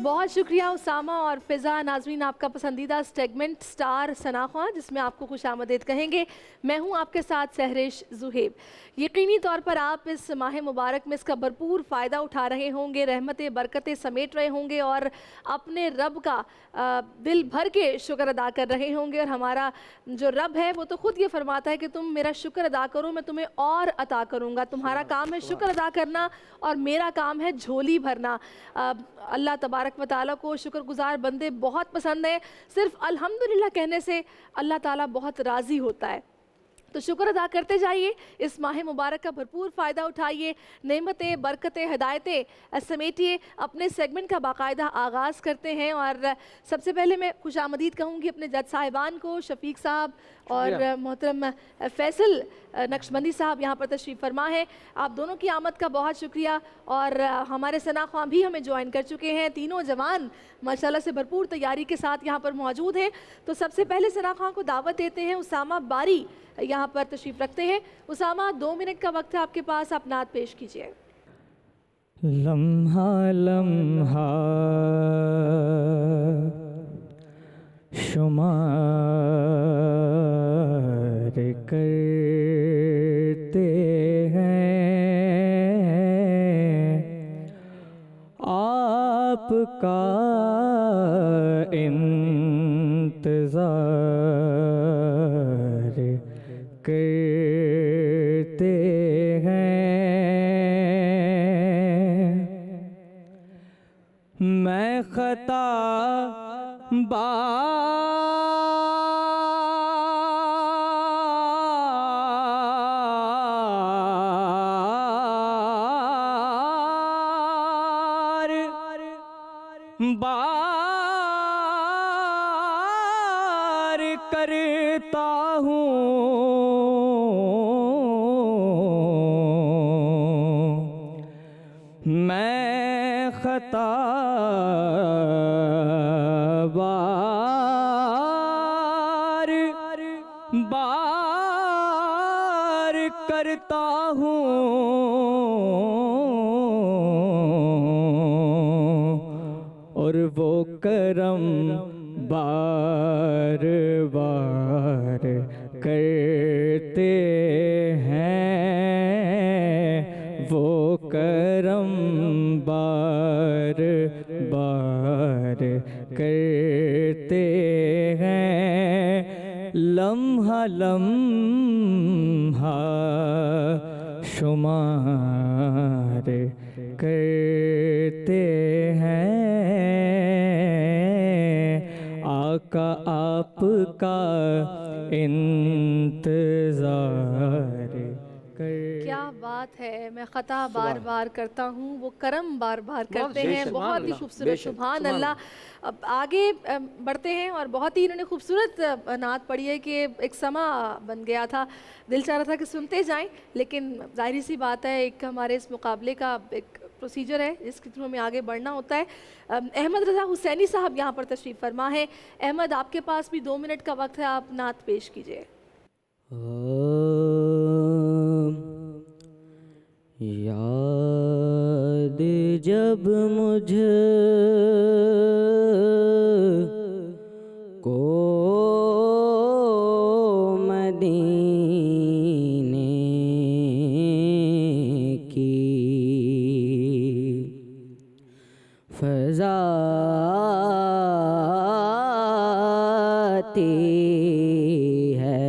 बहुत शुक्रिया उसामा और फ़िज़ा। नाज़रीन, आपका पसंदीदा सेगमेंट स्टार सना ख्वां, जिसमें आपको खुशामदीद कहेंगे। मैं हूं आपके साथ सहरिश ज़ुहेब। यकीनी तौर पर आप इस माह मुबारक में इसका भरपूर फ़ायदा उठा रहे होंगे, रहमतें बरकतें समेट रहे होंगे और अपने रब का दिल भर के शुक्र अदा कर रहे होंगे। और हमारा जो रब है वो तो ख़ुद ये फरमाता है कि तुम मेरा शुक्र अदा करो, मैं तुम्हें और अता करूँगा। तुम्हारा काम है शुक्र अदा करना और मेरा काम है झोली भरना। अल्लाह तबारक व तआला को शुक्रगुज़ार बंदे बहुत पसंद हैं। सिर्फ़ अल्हम्दुलिल्लाह कहने से अल्लाह ताला बहुत राज़ी होता है। तो शुक्र अदा करते जाइए, इस माह मुबारक का भरपूर फ़ायदा उठाइए, नेमतें बरकतें हिदायतें समेटिए। अपने सेगमेंट का बाकायदा आगाज़ करते हैं और सबसे पहले मैं खुशामदीद कहूँगी अपने जज साहिबान को, शफीक साहब और मोहतरम फैसल नक्शबंदी साहब यहाँ पर तशरीफ़ फरमा है। आप दोनों की आमद का बहुत शुक्रिया। और हमारे सना ख्वां भी हमें ज्वाइन कर चुके हैं। तीनों जवान माशाल्लाह से भरपूर तैयारी के साथ यहाँ पर मौजूद हैं। तो सबसे पहले सना ख्वां को दावत देते हैं। उसामा बारी यहाँ पर तशरीफ़ रखते हैं। उसामा, 2 मिनट का वक्त है आपके पास, आप नात पेश कीजिए। लम्हा लम्हा शुमार करते हैं, आपका इंतज़ार करते हैं। मैं खता बार करता हूँ, मैं खता बार करता हूँ और वो करम बार बार करते हैं, वो करम बार बार करते हैं। लम्हा लम्हा शुमार करते हैं, आका आपका इंतज़ार। क्या बात है। मैं ख़ता बार बार करता हूँ, वो करम बार बार करते हैं। बहुत ही खूबसूरत, सुभान अल्लाह। अब आगे बढ़ते हैं और बहुत ही इन्होंने खूबसूरत नात पढ़ी है कि एक समा बन गया था, दिल चाह रहा था कि सुनते जाएं, लेकिन जाहिर सी बात है एक हमारे इस मुकाबले का एक प्रोसीजर है जिसके थ्रू हमें आगे बढ़ना होता है। अहमद रज़ा हुसैनी साहब यहाँ पर तशरीफ़ फरमा है। अहमद, आपके पास भी 2 मिनट का वक्त है, आप नात पेश कीजिए। याद जब मुझे को मदीने की फ़ज़ा आती है,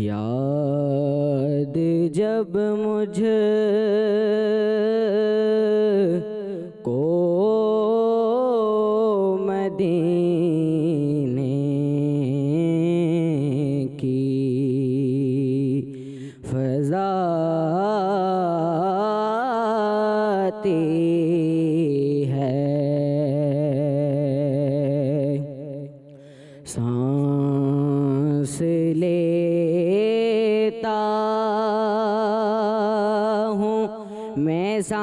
याद जब मुझे को मदीने की फ़ज़ा आती है,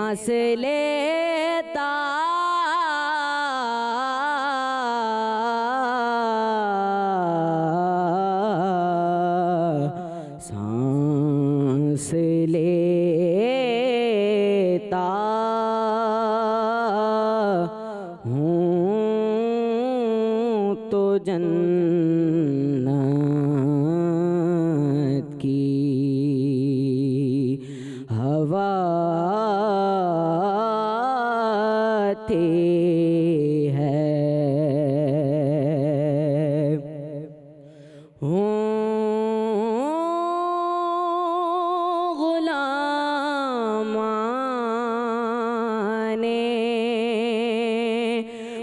सांस लेता सांस लेता हूँ तो जन्नत की हवा आती है। गुलामाने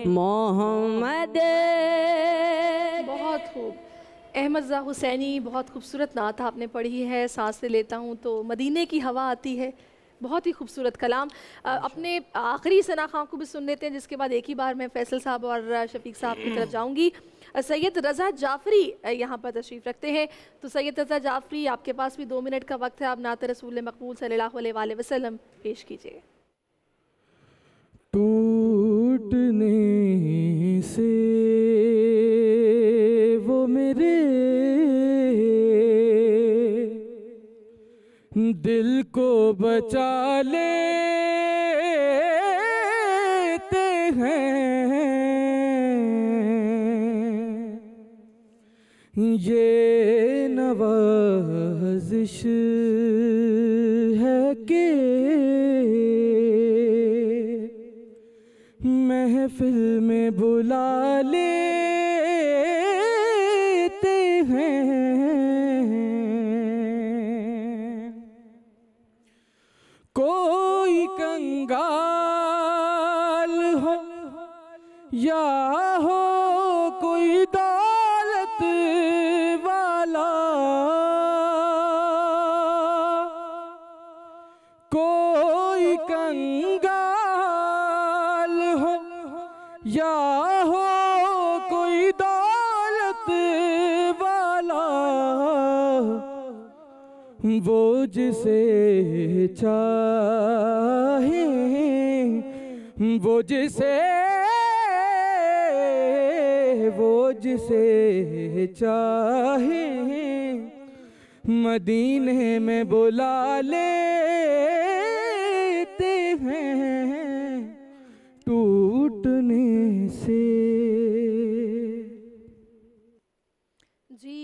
मोहम्मद। बहुत खूब। अहमद रज़ा हुसैनी, बहुत खूबसूरत नात आपने पढ़ी है। सांस से लेता हूँ तो मदीने की हवा आती है। बहुत ही खूबसूरत कलाम। अपने आखिरी सना खां को भी सुन लेते हैं, जिसके बाद एक ही बार मैं फैसल साहब और शफीक साहब की तरफ जाऊंगी। सैयद रज़ा जाफ़री यहाँ पर तशरीफ़ रखते हैं। तो सैयद रज़ा जाफ़री, आपके पास भी 2 मिनट का वक्त है। आप नात रसूल मकबूल सल्लल्लाहु अलैहि वसल्लम पेश कीजिए। टूटने से वो मेरे दिल को बचा लेते हैं। ये नवाज़िश है कि महफिल में बुला लेते हैं। कोई कंगाल हो या हो कोई दौलत वाला, कोई कंगाल हो या हो कोई दौलत वाला, वो जिसे चाहे, वो जिसे चाहे मदीने में बुला लेते हैं टूटने से। जी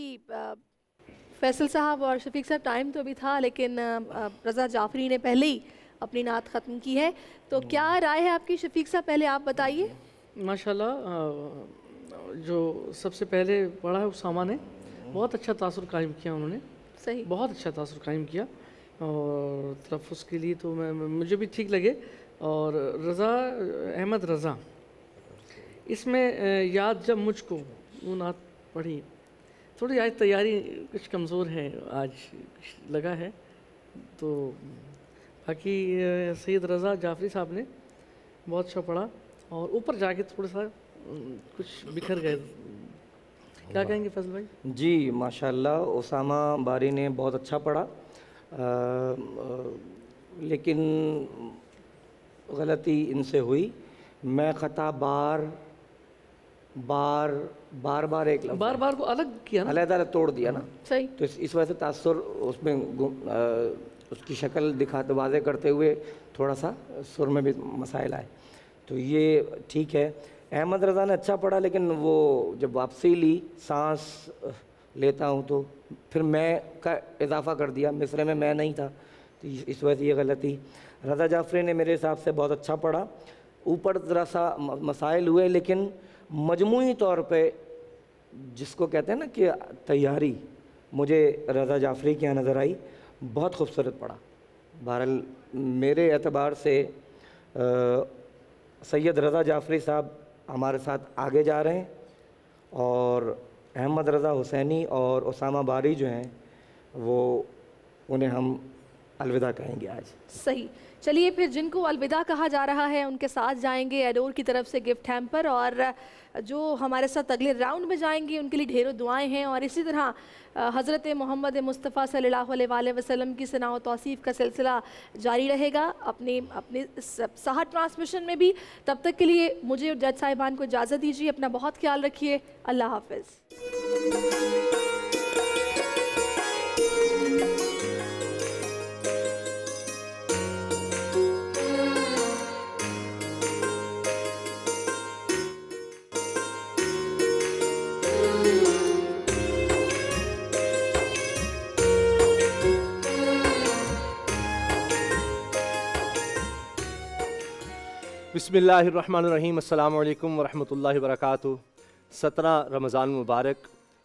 फैसल साहब और शफीक साहब, टाइम तो अभी था, लेकिन रज़ा जाफ़री ने पहले ही अपनी नात ख़त्म की है। तो क्या राय है आपकी शफीक साहब, पहले आप बताइए। माशाल्लाह, जो सबसे पहले पढ़ा है उसामा ने, बहुत अच्छा तासुर कायम किया उन्होंने। सही, बहुत अच्छा तासुर कायम किया और तलफ़्फ़ुज़ के लिए तो मुझे भी ठीक लगे। और रज़ा, अहमद रज़ा, इसमें याद जब मुझको वो नात पढ़ी, थोड़ी आज तैयारी कुछ कमज़ोर है, आज लगा है। तो बाकी सैयद रज़ा जाफ़री साहब ने बहुत अच्छा पढ़ा और ऊपर जाके थोड़ा सा कुछ बिखर गए। क्या कहेंगे फैसल भाई? जी माशाल्लाह, उसामा बारी ने बहुत अच्छा पढ़ा, लेकिन गलती इनसे हुई। मैं ख़ता बार एक लफ्ज़ बार को अलग किया ना, अलग तोड़ दिया ना। सही। तो इस वजह से तासुर उसमें उसकी शक्ल दिखाते वाज़े करते हुए थोड़ा सा सुर में भी मसाइल आए। तो ये ठीक है। अहमद रज़ा ने अच्छा पढ़ा, लेकिन वो जब वापसी ली, सांस लेता हूँ तो फिर मैं का इजाफा कर दिया, मिसरे में मैं नहीं था, तो इस वजह से ये गलती। रज़ा जाफ़री ने मेरे हिसाब से बहुत अच्छा पढ़ा। ऊपर ज़रा सा मसाइल हुए, लेकिन मजमूई तौर पे जिसको कहते हैं ना कि तैयारी, मुझे रज़ा जाफ़री की यहाँ नज़र आई, बहुत खूबसूरत पढ़ा। बहरहाल मेरे एतबार से सैयद रज़ा जाफ़री साहब हमारे साथ आगे जा रहे हैं और अहमद रज़ा हुसैनी और उसामा बारी जो हैं वो उन्हें हम अलविदा कहेंगे आज। सही। चलिए फिर जिनको अलविदा कहा जा रहा है उनके साथ जाएंगे एडोर की तरफ से गिफ्ट हैम्पर, और जो हमारे साथ अगले राउंड में जाएंगे उनके लिए ढेरों दुआएं हैं। और इसी तरह हज़रत मोहम्मद मुस्तफ़ा सल्लल्लाहु अलैहि वसल्लम की सना व तौसीफ़ का सिलसिला जारी रहेगा अपनी अपनी सहर ट्रांसमिशन में भी। तब तक के लिए मुझे और जज साहिबान को इजाज़त दीजिए। अपना बहुत ख्याल रखिए। अल्लाह हाफ़िज़। बिस्मिल्लाहिर्रहमानिर्रहीम, अस्सलामु अलैकुम वरहमतुल्लाहि वबरकातुहू। 17 रमज़ान मुबारक,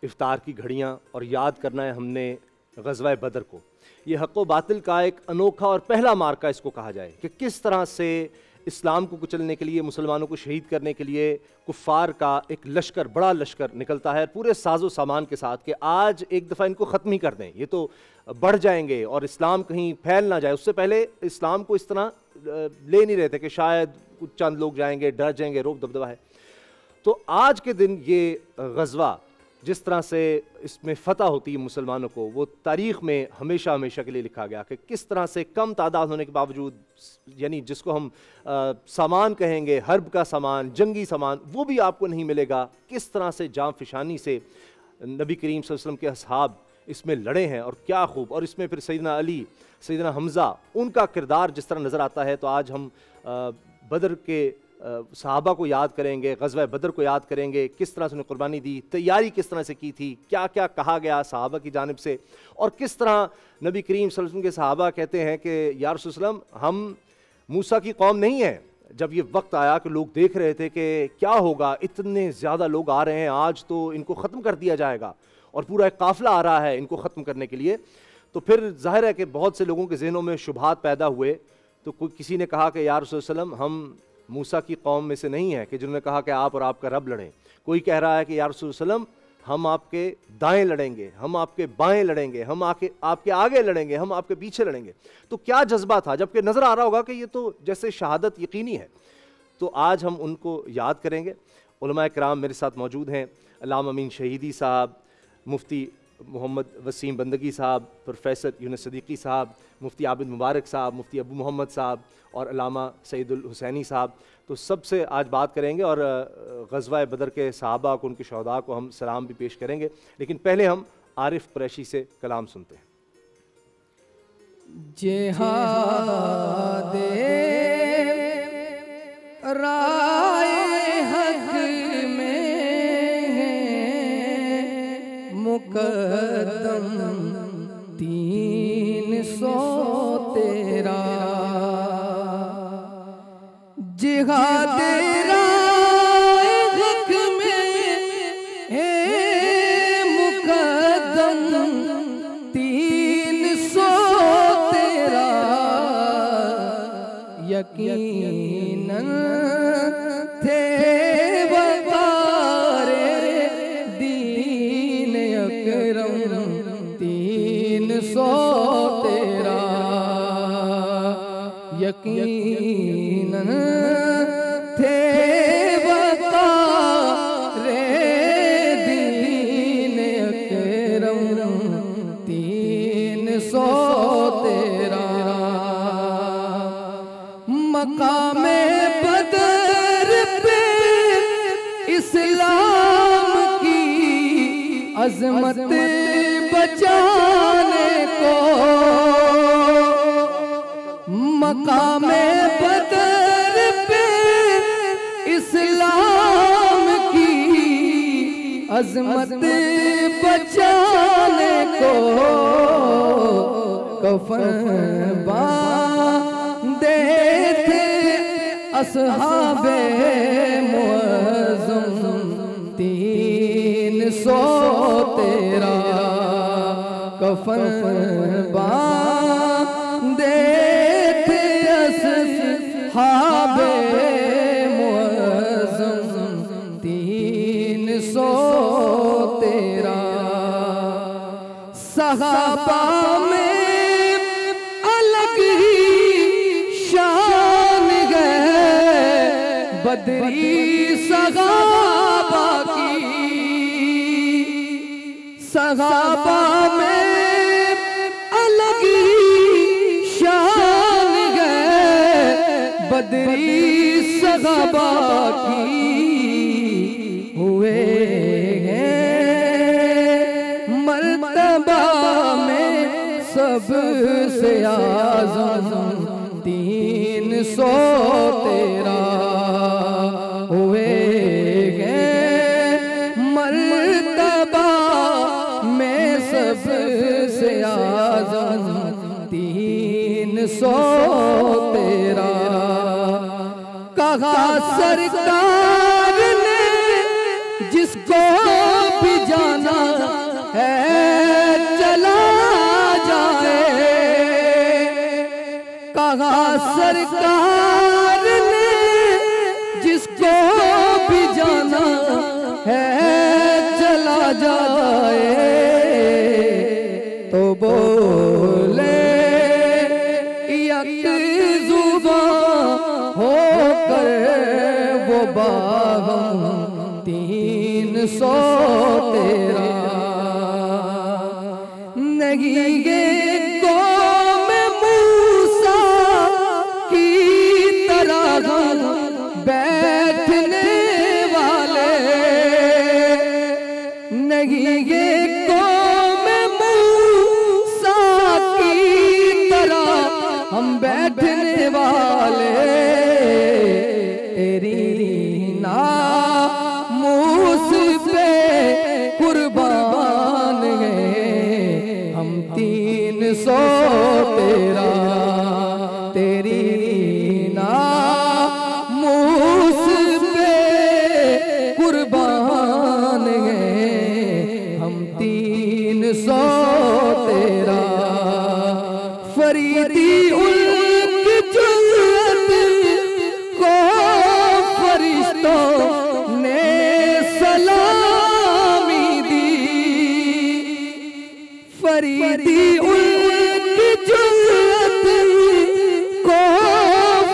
इफ्तार की घड़ियाँ और याद करना है हमने ग़ज़वा बदर को। ये हक़ व बातिल का एक अनोखा और पहला मार्का इसको कहा जाए कि किस तरह से इस्लाम को कुचलने के लिए, मुसलमानों को शहीद करने के लिए कुफ़ार का एक लश्कर, बड़ा लश्कर निकलता है पूरे साजो सामान के साथ कि आज एक दफ़ा इनको ख़त्म ही कर दें, ये तो बढ़ जाएंगे और इस्लाम कहीं फैल ना जाए। उससे पहले इस्लाम को इस तरह ले नहीं रहे थे कि शायद कुछ चंद लोग जाएंगे, डर जाएंगे, रोक दबदबा है। तो आज के दिन ये ग़ज़वा जिस तरह से इसमें फ़तह होती है मुसलमानों को, वो तारीख़ में हमेशा हमेशा के लिए लिखा गया कि किस तरह से कम तादाद होने के बावजूद, यानी जिसको हम सामान कहेंगे, हर्ब का सामान, जंगी सामान, वो भी आपको नहीं मिलेगा। किस तरह से जान फिशानी से नबी करीम सल्लल्लाहु अलैहि वसल्लम के असहाब इसमें लड़े हैं और क्या खूब। और इसमें फिर सैयदना अली, सैयदना हमज़ा, उनका किरदार जिस तरह नज़र आता है। तो आज हम बदर के सहाबा को याद करेंगे, ग़ज़वा बदर को याद करेंगे, किस तरह से उन्हें कुर्बानी दी, तैयारी किस तरह से की थी, क्या क्या कहा गया सहाबा की जानिब से, और किस तरह नबी करीम सल्लल्लाहु अलैहि वसल्लम के सहाबा कहते हैं कि या रसूल सल्लम, हम मूसा की कौम नहीं है। जब ये वक्त आया कि लोग देख रहे थे कि क्या होगा, इतने ज़्यादा लोग आ रहे हैं, आज तो इनको ख़त्म कर दिया जाएगा और पूरा एक काफ़िला आ रहा है इनको ख़त्म करने के लिए। तो फिर ज़ाहिर है कि बहुत से लोगों के ज़हनों में शुबहात पैदा हुए। तो कोई किसी ने कहा कि या रसूल सल्लम, हम मूसा की कौम में से नहीं है कि जिन्होंने कहा कि आप और आपका रब लड़ें। कोई कह रहा है कि या रसूल सल्लम, हम आपके दाएं लड़ेंगे, हम आपके बाएं लड़ेंगे, हम आपके आगे लड़ेंगे, हम आपके पीछे लड़ेंगे। तो क्या जज्बा था, जबकि नज़र आ रहा होगा कि ये तो जैसे शहादत यकीनी है। तो आज हम उनको याद करेंगे। उलमा किराम मेरे साथ मौजूद हैं, अल्लामा अमीन शहीदी साहब, मुफ्ती मोहम्मद वसीम बंदगी साहब, प्रोफेसर यूनुस सदीकी साहब, मुफ्ती आबिद मुबारक साहब, मुफ्ती अबू मोहम्मद साहब और अल्लामा सईदुल हुसैनी साहब। तो सबसे आज बात करेंगे और ग़ज़वा बदर के सहाबा को, उनके शहदा को हम सलाम भी पेश करेंगे। लेकिन पहले हम आरिफ कुरैशी से कलाम सुनते हैं। जिहादे राय हक में मुकद्दम 313 जिहादे राय हक में मुकद्दम 313 यकीनन थे वक़ारे दीन अकरम 313 यकीनन थे वक़ारे दीन अकरम 313 मकामे बदर पे इस्लाम की अज़मत बचाने को, मकामे बदर पे इस्लाम की अज़मत बचाने को कफन बांधे थे असहाबे मुअज़्ज़म 313 कफन बांधे थे असहाबे मुअज़्ज़म 313 सहाबा में अलग ही बदरी सगाबा की, सगाबा में अलग ही शान है। बदरी सगाबा की हुए हैं मर्तबा में सबसे आज़म 313 हुए हैं मर्तबा में सबसे आज़म 313। कहा सरकार ने जिसको भी जाना है चला जाए। कहा सरकार ने जिसको भी जाना है चला जाए। तो बोले यक जुबां होकर वो बागम 313। नहीं ये कौम मूसा की तरह बैठने वाले, नहीं ये कौम मूसा की तरह हम बैठने वाले। तेरी नामूस पे कुर्बान हैं हम 313। तेरी नामूस पे कुर्बान हैं हम 313। फरीदी उनकी जुर्रत को फरिश्तों ने सलामी दी। फरीदी उनकी जुर्रत को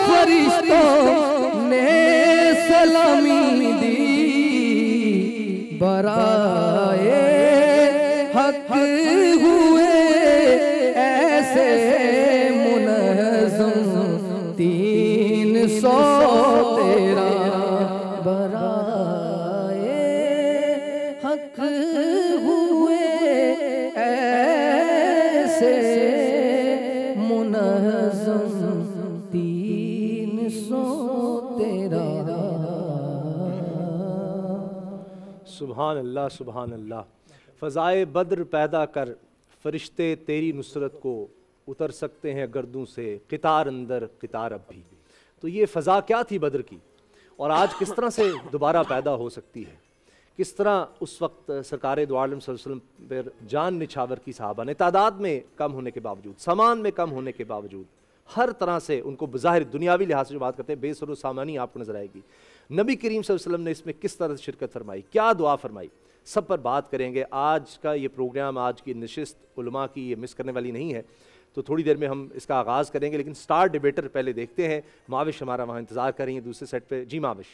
फरिश्तों ने सलामी दी। बराए हक हुए ऐसे मुनज़्ज़म 313। बराए हक हुए ऐसे मुनज़्ज़म 313। सुभान अल्लाह, सुभान अल्लाह। फ़ज़ाए बद्र पैदा कर फ़रिश्ते तेरी नुसरत को उतर सकते हैं गर्दों से क़ितार अंदर क़ितार अब भी। तो ये फ़ज़ा क्या थी बद्र की, और आज किस तरह से दोबारा पैदा हो सकती है। किस तरह उस वक्त सरकार दो आलम सल्लल्लाहु अलैहि वसल्लम पर जान निछावर की सहाबा ने तादाद में कम होने के बावजूद, सामान में कम होने के बावजूद, हर तरह से उनको बज़ाहिर दुनियावी लिहाज से जो बात करते हैं बेसरो सामानी आपको नज़र आएगी। नबी करीम सल्लल्लाहु अलैहि वसल्लम ने इसमें किस तरह से शिरकत फरमाई, क्या दुआ फरमाई, सब पर बात करेंगे। आज का ये प्रोग्राम, आज की नशिस्त उलमा की ये मिस करने वाली नहीं है, तो थोड़ी देर में हम इसका आगाज़ करेंगे। लेकिन स्टार डिबेटर पहले देखते हैं। माविश हमारा वहाँ इंतज़ार कर रही है दूसरे सेट पे। जी माविश।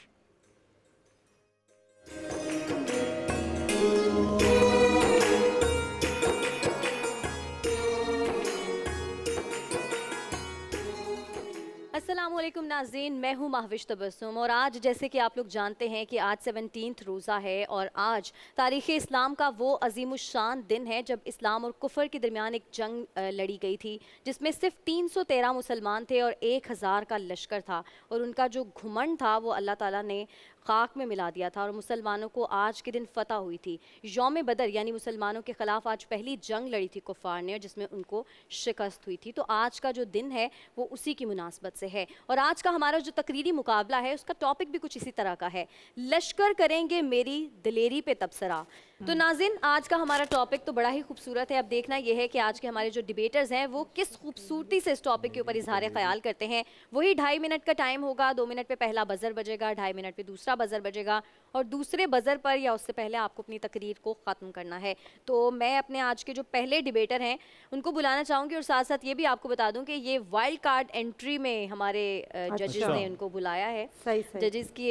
अस्सलामुअलैकुम नाज़रीन, मैं हूँ महविश तबस्सुम, और आज जैसे कि आप लोग जानते हैं कि आज 17th रोज़ा है, और आज तारीख़ इस्लाम का वो अज़ीमुश्शान दिन है जब इस्लाम और कुफ़र के दरमियान एक जंग लड़ी गई थी, जिसमें सिर्फ 313 मुसलमान थे और 1000 का लश्कर था। और उनका जो घुमंड था वो अल्लाह ताला ने खाक में मिला दिया था, और मुसलमानों को आज के दिन फ़तह हुई थी। यौम बदर यानी मुसलमानों के ख़िलाफ़ आज पहली जंग लड़ी थी कुफ़ार ने, जिसमें उनको शिकस्त हुई थी। तो आज का जो दिन है वो उसी की मुनासबत से है। और आज का हमारा जो तकरीरी मुकाबला है उसका टॉपिक भी कुछ इसी तरह का है, लश्कर करेंगे मेरी दिलेरी पे तबसरा। तो नाज़रीन, आज का हमारा टॉपिक तो बड़ा ही खूबसूरत है। अब देखना यह है कि आज के हमारे जो डिबेटर्स हैं वो किस खूबसूरती से इस टॉपिक के ऊपर इजहार ख्याल करते हैं। वही 2.5 मिनट का टाइम होगा, 2 मिनट पे पहला बज़र बजेगा, 2.5 मिनट पे दूसरा बज़र बजेगा, और दूसरे बज़र पर या उससे पहले आपको अपनी तकरीर को ख़त्म करना है। तो मैं अपने आज के जो पहले डिबेटर हैं उनको बुलाना चाहूँगी, और साथ साथ ये भी आपको बता दूँ कि ये वाइल्ड कार्ड एंट्री में हमारे हमारे जजेस ने उनको बुलाया है। सही जजेस की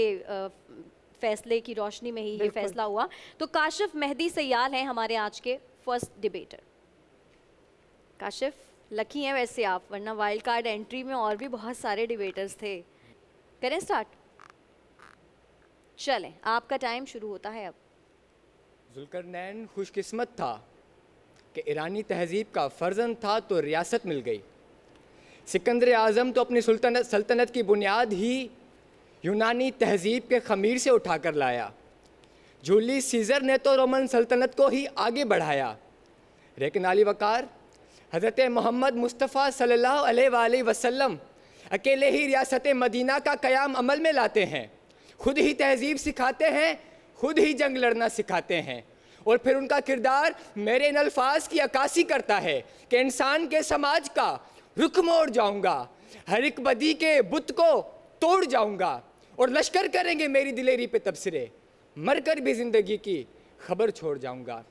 फैसले की रोशनी में ही ये फैसला हुआ। तो काशिफ मेहदी सयाल हैं हमारे आज के फर्स्ट डिबेटर। काशिफ, लकी हैं वैसे आप, वरना वाइल्ड कार्ड एंट्री में और भी बहुत सारे डिबेटर्स थे। करें स्टार्ट? चलें, आपका टाइम शुरू होता है अब। जुल्करनैन खुशकिस्मत था कि ईरानी तहजीब का फर्जंद था तो रियासत मिल गई। सिकंदर आज़म तो अपनी सल्तनत की बुनियाद ही यूनानी तहजीब के खमीर से उठाकर लाया। जूलियस सीज़र ने तो रोमन सल्तनत को ही आगे बढ़ाया। लेकिन आली वकार हज़रत मोहम्मद मुस्तफ़ा सल्लल्लाहु अलैहि वसल्लम अकेले ही रियासत मदीना का क़याम अमल में लाते हैं। खुद ही तहजीब सिखाते हैं, खुद ही जंग लड़ना सिखाते हैं, और फिर उनका किरदार मेरे इन अल्फाज की अक्कासी करता है कि इंसान के समाज का रुख मोड़ जाऊंगा, हर एक बदी के बुत को तोड़ जाऊंगा, और लश्कर करेंगे मेरी दिलेरी पे तबसरे, मरकर भी ज़िंदगी की खबर छोड़ जाऊंगा।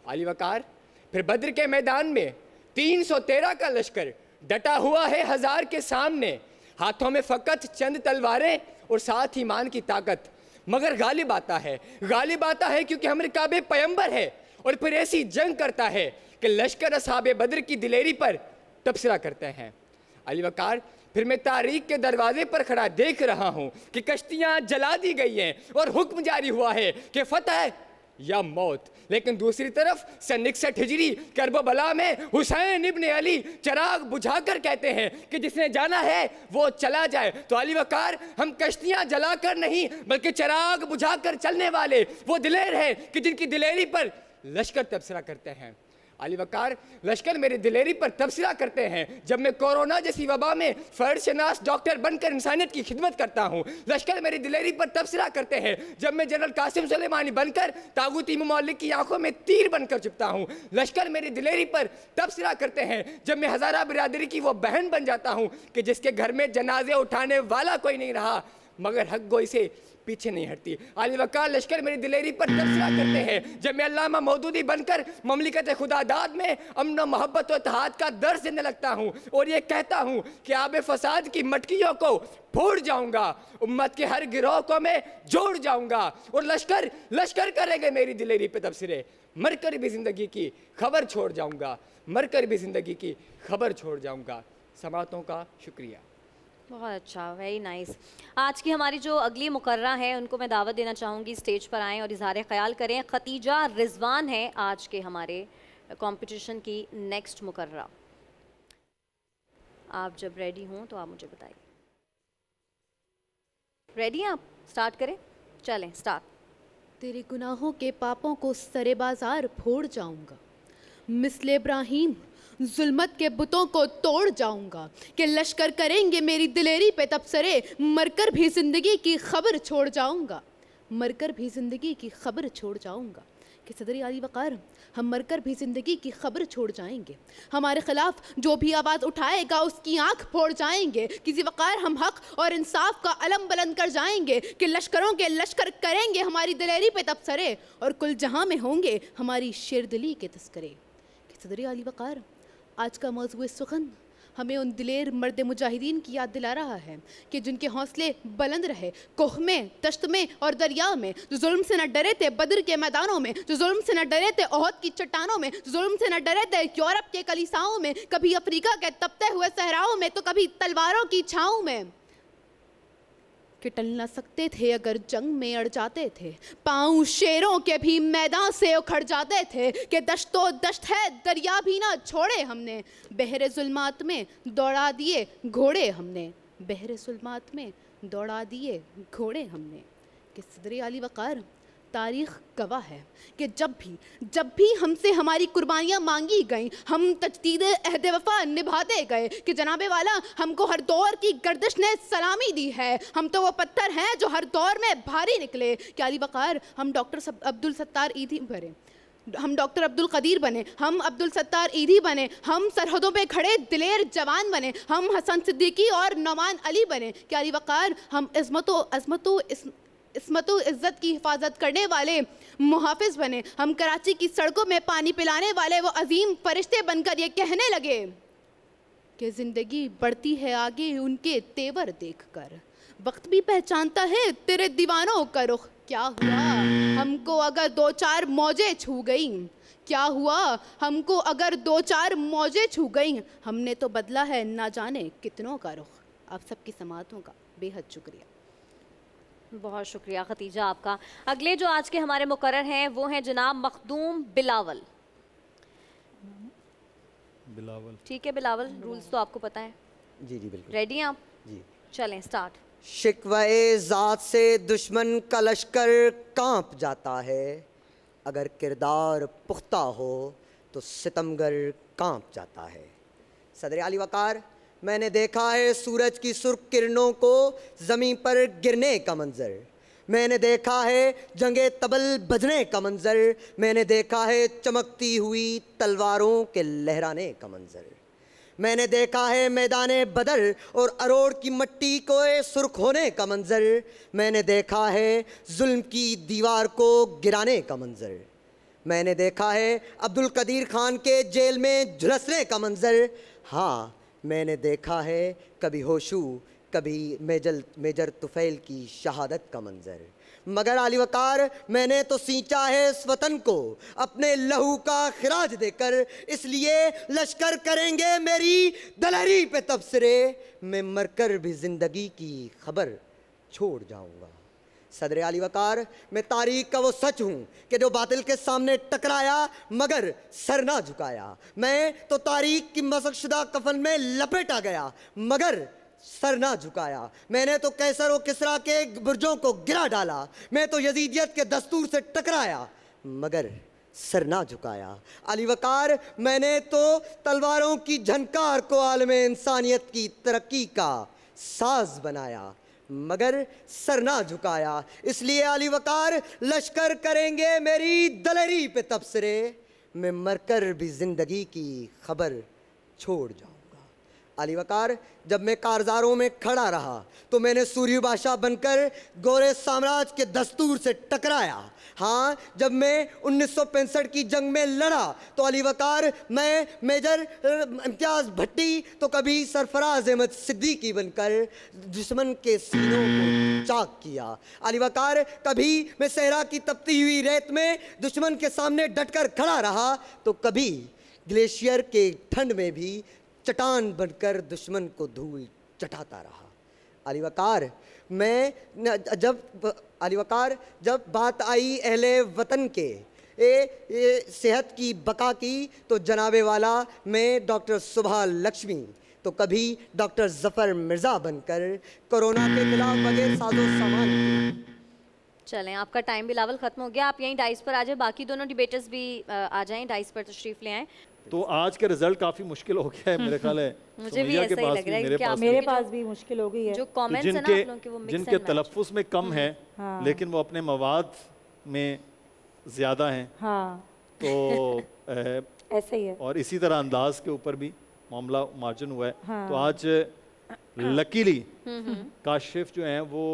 आली वकार, फिर बद्र के मैदान में 313 का लश्कर डटा हुआ है 1000 के सामने, हाथों में फ़कत चंद तलवारें और साथ ईमान की ताकत, मगर गालिब आता है क्योंकि हमारे काबे पैगंबर है, और फिर ऐसी जंग करता है कि लश्कर असहाबे बद्र की दिलेरी पर तबसरा करते हैं। अली वकार, फिर मैं तारीख के दरवाजे पर खड़ा देख रहा हूँ कि कश्तियाँ जला दी गई हैं और हुक्म जारी हुआ है कि फतह या मौत। लेकिन दूसरी तरफ सन 61 हिजरी करबला में हुसैन इब्न अली चिराग बुझाकर कहते हैं कि जिसने जाना है वो चला जाए। तो अली वकार, हम कश्तियां जलाकर नहीं बल्कि चिराग बुझाकर चलने वाले वो दिलेर हैं कि जिनकी दिलेरी पर लश्कर तबसरा करते हैं। अली वकार, लश्कर मेरी दिलेरी पर तबसरा करते हैं जब मैं कोरोना जैसी वबा में फर्शनास डॉक्टर बनकर इंसानियत की खिदमत करता हूँ। लश्कर मेरी दिलेरी पर तबसरा करते हैं जब मैं जनरल कासिम सुलेमानी बनकर तागूती ममलिक की आंखों में तीर बनकर चुपता हूँ। लश्कर मेरी दिलेरी पर तबसरा करते हैं जब मैं हज़ारा बिरादरी की वो बहन बन जाता हूँ कि जिसके घर में जनाजे उठाने वाला कोई नहीं रहा, मगर हक गोई से पीछे नहीं हटती। आली वकार, लश्कर मेरी दिलेरी पर तबसरा करते हैं जब मैं अल्लामा मौदूदी बनकर ममलिकत खुदादाद में अमन व मोहब्बत व इत्तेहाद का दर्स देने लगता हूँ और ये कहता हूँ कि आबे फसाद की मटकियों को फोड़ जाऊंगा, उम्मत के हर गिरोह को मैं जोड़ जाऊंगा, और लश्कर करेंगे मेरी दिलेरी पे तबसरे, मरकर भी जिंदगी की खबर छोड़ जाऊंगा, मरकर भी जिंदगी की खबर छोड़ जाऊंगा। समातों का शुक्रिया। बहुत अच्छा, वेरी नाइस। आज की हमारी जो अगली मुकर्रा है उनको मैं दावत देना चाहूँगी स्टेज पर आएँ और इज़हार ख्याल करें। खतीजा रिजवान है आज के हमारे कंपटीशन की नेक्स्ट मुकर्रा। आप जब रेडी हों तो आप मुझे बताइए। रेडी हैं आप? स्टार्ट करें? चलें स्टार्ट। तेरे गुनाहों के पापों को सरे बाजार फोड़ जाऊंगा, मिस्ले इब्राहिम जुल्मत के बुतों को तोड़ जाऊंगा, कि लश्कर करेंगे मेरी दिलेरी पे तबसरे, मरकर भी जिंदगी की खबर छोड़ जाऊंगा, मरकर भी जिंदगी की खबर छोड़ जाऊंगा। कि सदरी आली वकार, हम मरकर भी जिंदगी की खबर छोड़ जाएंगे, हमारे खिलाफ जो भी आवाज़ उठाएगा उसकी आंख फोड़ जाएंगे। किसी वकार हम हक और इंसाफ का अलम बुलंद कर जाएंगे, कि लश्करों के लश्कर करेंगे हमारी दिलेरी पे तबसरे, और कुल जहां में होंगे हमारी शेरदिली के तस्करे। कि सदरी आली वकार, आज का मौजूद सुखन हमें उन दिलेर मर्द मुजाहिदीन की याद दिला रहा है कि जिनके हौसले बुलंद रहे कोह में, तश्त में और दरिया में, जो जुल्म से न डरे थे बद्र के मैदानों में, जो जुल्म से न डरे थे ओहद की चट्टानों में, जो जुल्म से न डरे थे यूरोप के कलीसाओं में, कभी अफ्रीका के तपते हुए सहराओं में तो कभी तलवारों की छाँव में, कि टल न सकते थे अगर जंग में अड़ जाते थे, पाँव शेरों के भी मैदान से उखड़ जाते थे, कि दश्तो दश्त है दरिया भी ना छोड़े हमने, बहरे जुल्मात में दौड़ा दिए घोड़े हमने, बहरे जुल्मात में दौड़ा दिए घोड़े हमने। कि सदरे आली वकार, तारीख़ गवाह है कि जब भी हमसे हमारी कुर्बानियाँ मांगी गईं, हम तजदीद अहद वफ़ा निभाते गए, कि जनाबे वाला हमको हर दौर की गर्दिश ने सलामी दी है, हम तो वो पत्थर हैं जो हर दौर में भारी निकले। कि अली वक़ार, हम डॉक्टर अब्दुल सत्तार ईदी बने, हम डॉक्टर अब्दुल कदीर बने, हम अब्दुल सत्तार ईदी बने, हम सरहदों पे खड़े दिलेर जवान बने, हम हसन सिद्दीकी और नौमान अली बने। कि अली वक़ार, हम इस्मतो इज़्ज़त की हिफाजत करने वाले मुहाफिज बने, हम कराची की सड़कों में पानी पिलाने वाले वो अजीम फरिश्ते बनकर ये कहने लगे कि ज़िंदगी बढ़ती है आगे उनके तेवर देखकर। वक्त भी पहचानता है तेरे दीवानों का रुख। क्या हुआ हमको अगर दो चार मौजें छू गई, क्या हुआ हमको अगर दो चार मौजें छू गई, हमने तो बदला है ना जाने कितनों का रुख। आप सबकी समातों का बेहद शुक्रिया। बहुत शुक्रिया खतीजा आपका। अगले जो आज के हमारे मुकर्रर हैं वो हैं जनाब मखदूम बिलावल। बिलावल ठीक है बिलावल, रूल्स तो आपको पता है। जी जी बिल्कुल। रेडी हैं आप? जी चलें स्टार्ट। शिकवे ज़ात से दुश्मन का लश्कर कांप जाता है, अगर किरदार पुख्ता हो तो सितमगर कांप जाता है। सदर आली वकार, मैंने देखा है सूरज की सुर्ख किरणों को ज़मीं पर गिरने का मंजर, मैंने देखा है जंगे तबल बजने का मंजर, मैंने देखा है चमकती हुई तलवारों के लहराने का मंजर, मैंने देखा है मैदाने बदर और अरोड़ की मट्टी को सुर्ख होने का मंजर, मैंने देखा है जुल्म की दीवार को गिराने का मंजर, मैंने देखा है अब्दुल कदीर खान के जेल में झुलसने का मंजर, हाँ मैंने देखा है कभी होशू कभी मेजर तुफैल की शहादत का मंजर। मगर आली वकार, मैंने तो सींचा है इस वतन को अपने लहू का खिराज देकर, इसलिए लश्कर करेंगे मेरी दलहरी पे तबसरे, मैं मरकर भी जिंदगी की खबर छोड़ जाऊंगा। सदर आली वकार, मैं तारीख का वो सच हूँ कि जो बातिल के सामने टकराया मगर सर ना झुकाया, मैं तो तारीख की मसकशुदा कफन में लपेटा गया मगर सर ना झुकाया, मैंने तो कैसर और किसरा के बुर्जों को गिरा डाला, मैं तो यजीदियत के दस्तूर से टकराया मगर सर ना झुकाया। अली वकार, मैंने तो तलवारों की झनकार को आलमे इंसानियत की तरक्की का साज बनाया मगर सर ना झुकाया, इसलिए अली वकार लश्कर करेंगे मेरी दलेरी पे तबसरे, मैं मरकर भी जिंदगी की खबर छोड़ जाऊंगा। अली वकार, जब मैं कारजारों में खड़ा रहा तो मैंने सूर्य बादशाह बनकर गोरे साम्राज्य के दस्तूर से टकराया, हाँ जब मैं 1965 की जंग में लड़ा तो अली वकार मैं मेजर इम्तियाज भट्टी तो कभी सरफराज अहमद सिद्दीकी बनकर दुश्मन के सीनों को चाक किया। अली वकार, कभी मैं सहरा की तपती हुई रेत में दुश्मन के सामने डटकर खड़ा रहा तो कभी ग्लेशियर के ठंड में भी चट्टान बनकर दुश्मन को धूल चटाता रहा। अली वकार, अली वकार, जब बात आई अहले वतन के सेहत की बका की तो जनाबे वाला मैं डॉक्टर सुभा लक्ष्मी तो कभी डॉक्टर जफ़र मिर्ज़ा बनकर कोरोना के खिलाफ बगैर साजो सामान। चलें, आपका टाइम बिलावल ख़त्म हो गया, आप यहीं डाइस पर आ जाए, बाकी दोनों डिबेटर्स भी आ जाएं, डाइस पर तशरीफ़ ले आएँ। तो आज का रिजल्ट काफ़ी मुश्किल हो गया है मेरे ख्याल है। मुझे भी ऐसा ही लग रहा है कि मेरे पास भी मुश्किल हो गई है। जो कमेंट्स हैं ना आप लोगों के वो मिक्स जिनके तलफ़्फ़ुज़ में कम है हाँ। लेकिन वो अपने मवाद में ज़्यादा हैं, हाँ। तो ऐसे ही है। और इसी तरह अंदाज के ऊपर भी मामला मार्जिन हुआ है। हाँ। तो आज लकीली काशिफ जो हैं वो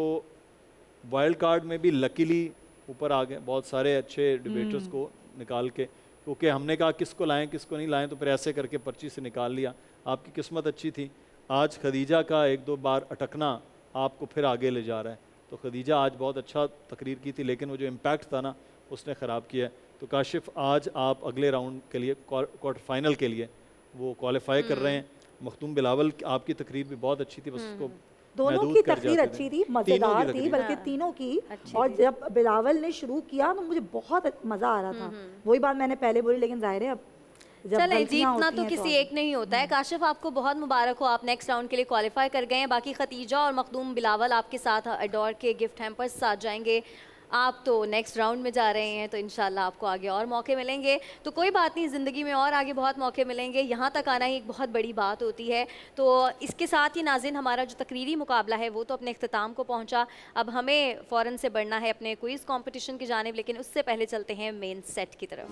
वाइल्ड कार्ड में भी लकीली ऊपर आ गए, बहुत सारे अच्छे डिबेटर्स को निकाल के, क्योंकि हमने कहा किसको लाएं किसको नहीं लाएं, तो फिर ऐसे करके पर्ची से निकाल लिया। आपकी किस्मत अच्छी थी, आज खदीजा का एक दो बार अटकना आपको फिर आगे ले जा रहा है। तो खदीजा आज बहुत अच्छा तकरीर की थी लेकिन वो जो इम्पैक्ट था ना उसने ख़राब किया है। तो काशिफ आज आप अगले राउंड के लिए क्वार्टर फाइनल के लिए वो क्वालिफाई कर रहे हैं। मखदूम बिलावल आपकी तकरीर भी बहुत अच्छी थी, बस उसको दोनों की तकरीर अच्छी थी, मज़ेदार थी, बल्कि तीनों की। और जब बिलावल ने शुरू किया तो मुझे बहुत मज़ा आ रहा था। वही बात मैंने पहले बोली, लेकिन जाहिर है अब चले जीतना तो किसी एक नहीं होता है। काशिफ आपको बहुत मुबारक हो, आप नेक्स्ट राउंड के लिए क्वालिफाई कर गए हैं। बाकी खतीजा और मखदूम बिलावल आपके साथ अडोर के गिफ्ट हैम्पर्स साथ जाएंगे। आप तो नेक्स्ट राउंड में जा रहे हैं तो इंशाल्लाह आपको आगे और मौके मिलेंगे। तो कोई बात नहीं, ज़िंदगी में और आगे बहुत मौके मिलेंगे, यहाँ तक आना ही एक बहुत बड़ी बात होती है। तो इसके साथ ही नाज़रीन, हमारा जो तकरीरी मुकाबला है वो तो अपने अख्ताम को पहुँचा। अब हमें फ़ौरन से बढ़ना है अपने क्विज़ कॉम्पिटिशन की जानिब, लेकिन उससे पहले चलते हैं मेन सेट की तरफ।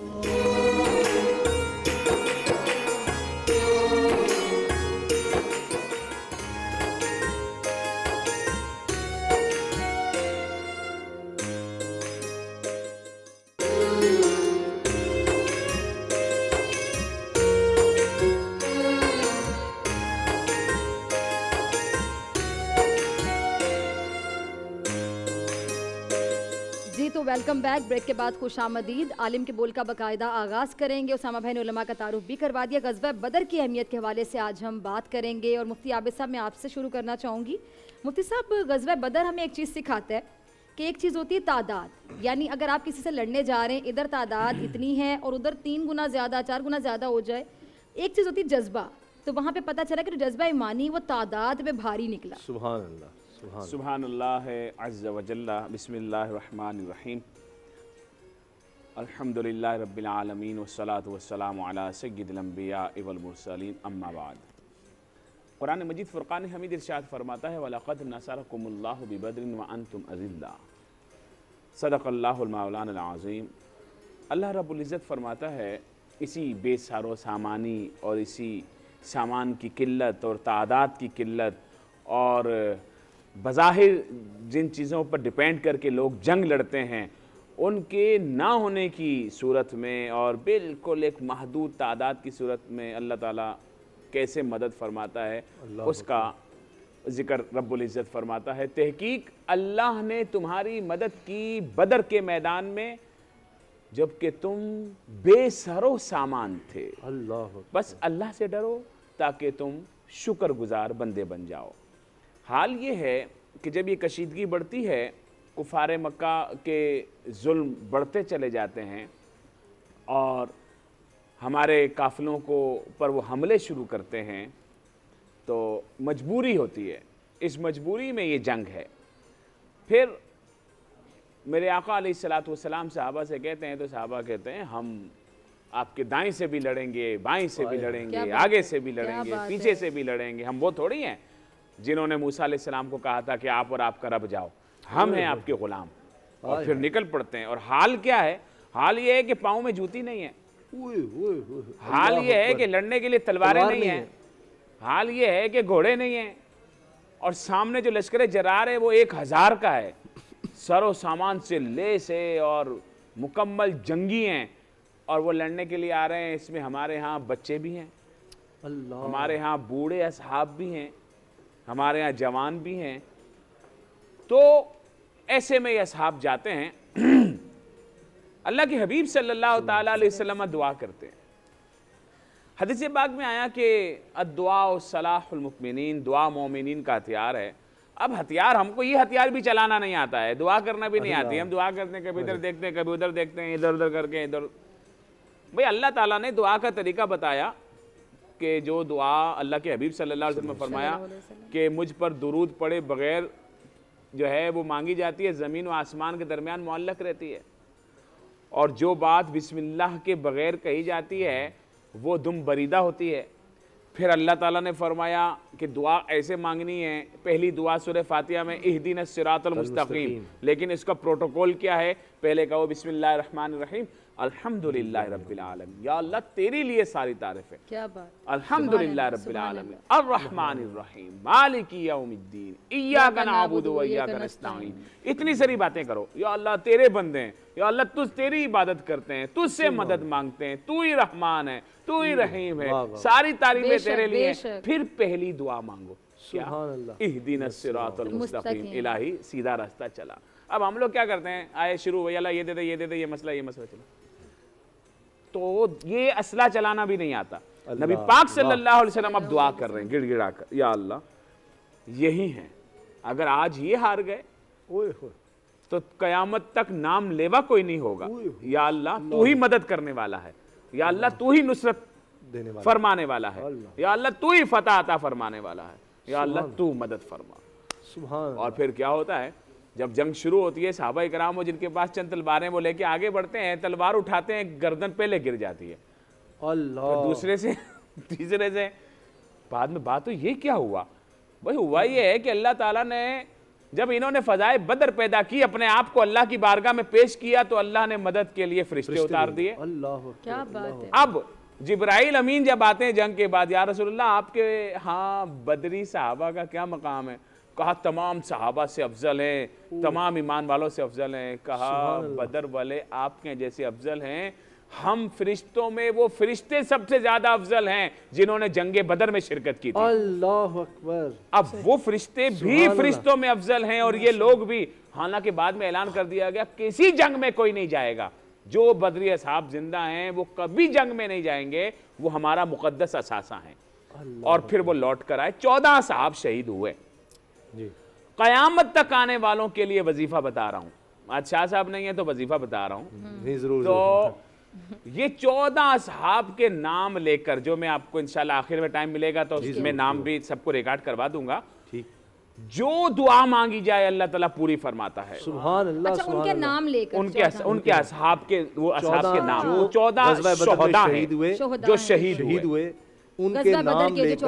जी तो वेलकम बैक। ब्रेक के बाद खुशामदीद। आलिम के बोल का बाकायदा आगाज़ करेंगे। उसामा भाई ने उलमा का तारुफ भी करवा दिया। ग़ज़वा बदर की अहमियत के हवाले से आज हम बात करेंगे। और मुफ्ती आबिद साहब, मैं आपसे शुरू करना चाहूँगी। मुफ्ती साहब, ग़ज़वा बदर हमें एक चीज़ सिखाता है कि एक चीज़ होती है तादाद, यानी अगर आप किसी से लड़ने जा रहे हैं, इधर तादाद इतनी है और उधर 3 गुना ज़्यादा 4 गुना ज़्यादा हो जाए। एक चीज़ होती है जज्बा, तो वहाँ पे पता चला कि जो जज्बा ईमानी वो तादाद पे भारी निकला। सुभान अल्लाह, सुभान अल्लाह अज़्ज़ व जल्ला। बिस्मिल्लाहिर रहमानिर रहीम। अल्हम्दुलिल्लाह रब्बिल आलमीन वस्सलातु वस्सलामु अला सय्यिदिल अंबिया वल मुरसलीन, अम्मा बाद। कुरान मजीद फ़ुरक़ान हमीद इरशाद फरमाता है, वलक़द नसरकुमुल्लाहु बिबद्रिन व अंतुम अज़िल्ला, सदक़ल्लाहुल मौलाना अज़ीम। अल्लाह रब्बुल इज़्ज़त फरमाता है, इसी बेसारो सामानी और इसी सामान की किल्लत और तादाद की किल्लत और बज़ाहिर जिन चीज़ों पर डिपेंड करके लोग जंग लड़ते हैं, उनके ना होने की सूरत में और बिल्कुल एक महदूद तादाद की सूरत में अल्लाह ताला कैसे मदद फरमाता है, उसका ज़िक्र रब्बुल इज़्ज़त फरमाता है। तहकीक अल्लाह ने तुम्हारी मदद की बदर के मैदान में, जबकि तुम बेसरो सामान थे। अल्लाह, बस अल्लाह से डरो ताकि तुम शुक्रगुजार बंदे बन जाओ। हाल ये है कि जब ये कशीदगी बढ़ती है, कुफार मक्का के जुल्म बढ़ते चले जाते हैं और हमारे काफ़िलों को पर वो हमले शुरू करते हैं, तो मजबूरी होती है। इस मजबूरी में ये जंग है। फिर मेरे आका अलैहिस्सलातु वस्सलाम सहाबा से कहते हैं, तो सहाबा कहते हैं हम आपके दाएं से भी लड़ेंगे, बाएं से भी लड़ेंगे, आगे से भी लड़ेंगे, पीछे से भी लड़ेंगे। हम वो थोड़ी हैं जिन्होंने मूसा अलैहिस्सलाम को कहा था कि आप और आपका रब जाओ, हम हैं आपके गुलाम। और फिर निकल पड़ते हैं। और हाल क्या है? हाल ये है कि पाँव में जूती नहीं है। हाल ये है कि लड़ने के लिए तलवारें नहीं है। हाल ये है कि घोड़े नहीं हैं। और सामने जो लश्कर जरार है वो 1000 का है, सरो सामान से लेस है और मुकम्मल जंगी हैं, और वो लड़ने के लिए आ रहे हैं। इसमें हमारे यहाँ बच्चे भी हैं, हमारे यहाँ बूढ़े असहाब भी हैं, हमारे यहाँ जवान भी हैं। तो ऐसे में ये असहाब जाते हैं। अल्लाह के हबीब सल्लल्लाहु ताला अलैहि वसल्लम दुआ करते हैं। हदीस पाक में आया कि अद्दुआ सलाहुल मुमिनीन, दुआ मोमिनीन का हथियार है। अब हथियार, हमको ये हथियार भी चलाना नहीं आता है, दुआ करना भी नहीं आती। हम दुआ करते हैं, कभी इधर देखते हैं, कभी उधर देखते हैं, इधर उधर करके इधर। भाई अल्लाह ताला ने दुआ का तरीका बताया कि जो दुआ अल्लाह के हबीब सल्लल्लाहु अलैहि वसल्लम ने फरमाया कि मुझ पर दुरूद पड़े बगैर जो है वो मांगी जाती है, ज़मीन व आसमान के दरमियान मुअल्लक रहती है। और जो बात बिस्मिल्लाह के बगैर कही जाती है वो दुम बरीदा होती है। फिर अल्लाह ताला ने फरमाया कि दुआ ऐसे मांगनी है। पहली दुआ सूरह फातिहा में इहदिनस सिरातल मुस्तकीम, लेकिन इसका प्रोटोकॉल क्या है? पहले कहो बिस्मिल्लाहिर रहमानिर रहीम अल्हम्दुलिल्लाहि रब्बिल आलमीन, या अल्लाह तेरे लिए सारी तारीफ है। क्या बात। अल्हम्दुलिल्लाहि रब्बिल आलमीन अर्रहमानिर रहीम मालिकी यौमिद्दीन इय्याका नअबुदु व इय्याका नस्तईन। इतनी सारी बातें करो। या अल्लाह तेरे बंदे हैं, या अल्लाह तुझ तेरी इबादत करते हैं, तुझसे मदद मांगते हैं, तू ही रहमान है, तू ही रहीम है, सारी तारीफें तेरे लिए। फिर पहली दुआ मांगो, इहदिनस सिरातल मुस्तकीम, इलाही सीधा रास्ता चला। अब हम लोग क्या करते हैं? आए शुरू हुई, अल्लाह ये दे दे, ये दे दे, ये मसला चला। तो ये असला चलाना भी नहीं आता। नबी पाक सल्लल्लाहु अलैहि वसल्लम अब दुआ कर रहे हैं गिड़गिड़ा कर, या अल्लाह यही है, अगर आज ये हार गए तो कयामत तक नाम लेवा कोई नहीं होगा। या अल्लाह तू ही मदद करने वाला है, या अल्लाह तू ही नुसरत फरमाने वाला है, या अल्लाह तू ही फतह अता फरमाने वाला है, या अल्लाह तू मदद फरमा। सुभान। और फिर क्या होता है? जब जंग शुरू होती है, सहाबा इकराम हो जिनके पास चंद तलवारें, वो लेके आगे बढ़ते हैं, तलवार उठाते हैं, गर्दन पहले गिर जाती है। अल्लाह। दूसरे से तीसरे से, बाद में बात तो ये क्या हुआ? भाई हुआ ये है कि अल्लाह ताला ने जब इन्होंने फजाए बदर पैदा की, अपने आप को अल्लाह की बारगाह में पेश किया, तो अल्लाह ने मदद के लिए फरिश्ते उतार दिए। अल्लाह, क्या बात है। अब जिब्राइल अमीन जब आते हैं जंग के बाद, या रसूलुल्लाह आपके हाँ बदरी सहाबा का क्या मकाम है? कहा तमाम सहाबा से अफजल हैं, तमाम ईमान वालों से अफजल हैं। कहा बदर वाले आपके जैसे अफजल हैं, हम फरिश्तों में वो फरिश्ते सबसे ज्यादा अफजल हैं जिन्होंने जंगे बदर में शिरकत की थी। अल्लाह अकबर। अब वो फरिश्ते भी फरिश्तों में अफजल हैं और ये लोग भी हालांकि बाद में ऐलान कर दिया गया किसी जंग में कोई नहीं जाएगा, जो बदरी असहाब जिंदा हैं वो कभी जंग में नहीं जाएंगे, वो हमारा मुकद्दस असासा हैं। और फिर वो लौट कर आए, 14 साहब शहीद हुए। क़यामत तक आने वालों के लिए वजीफा बता रहा हूं, आज शाह साहब नहीं है तो वजीफा बता रहा हूं। तो ये 14 साहब के नाम लेकर, जो मैं आपको इंशाल्लाह आखिर में टाइम मिलेगा तो उसमें नाम भी सबको रिकॉर्ड करवा दूंगा, जो दुआ मांगी जाए अल्लाह ताला पूरी फरमाता है। सुभान अल्लाह। अच्छा, उनके नाम लेकर, उनके असहाब के, वो असहाब के नाम, वो 14 शोहदा शहीद हुए, जो शहीद हुए, उनके नाम लेकर,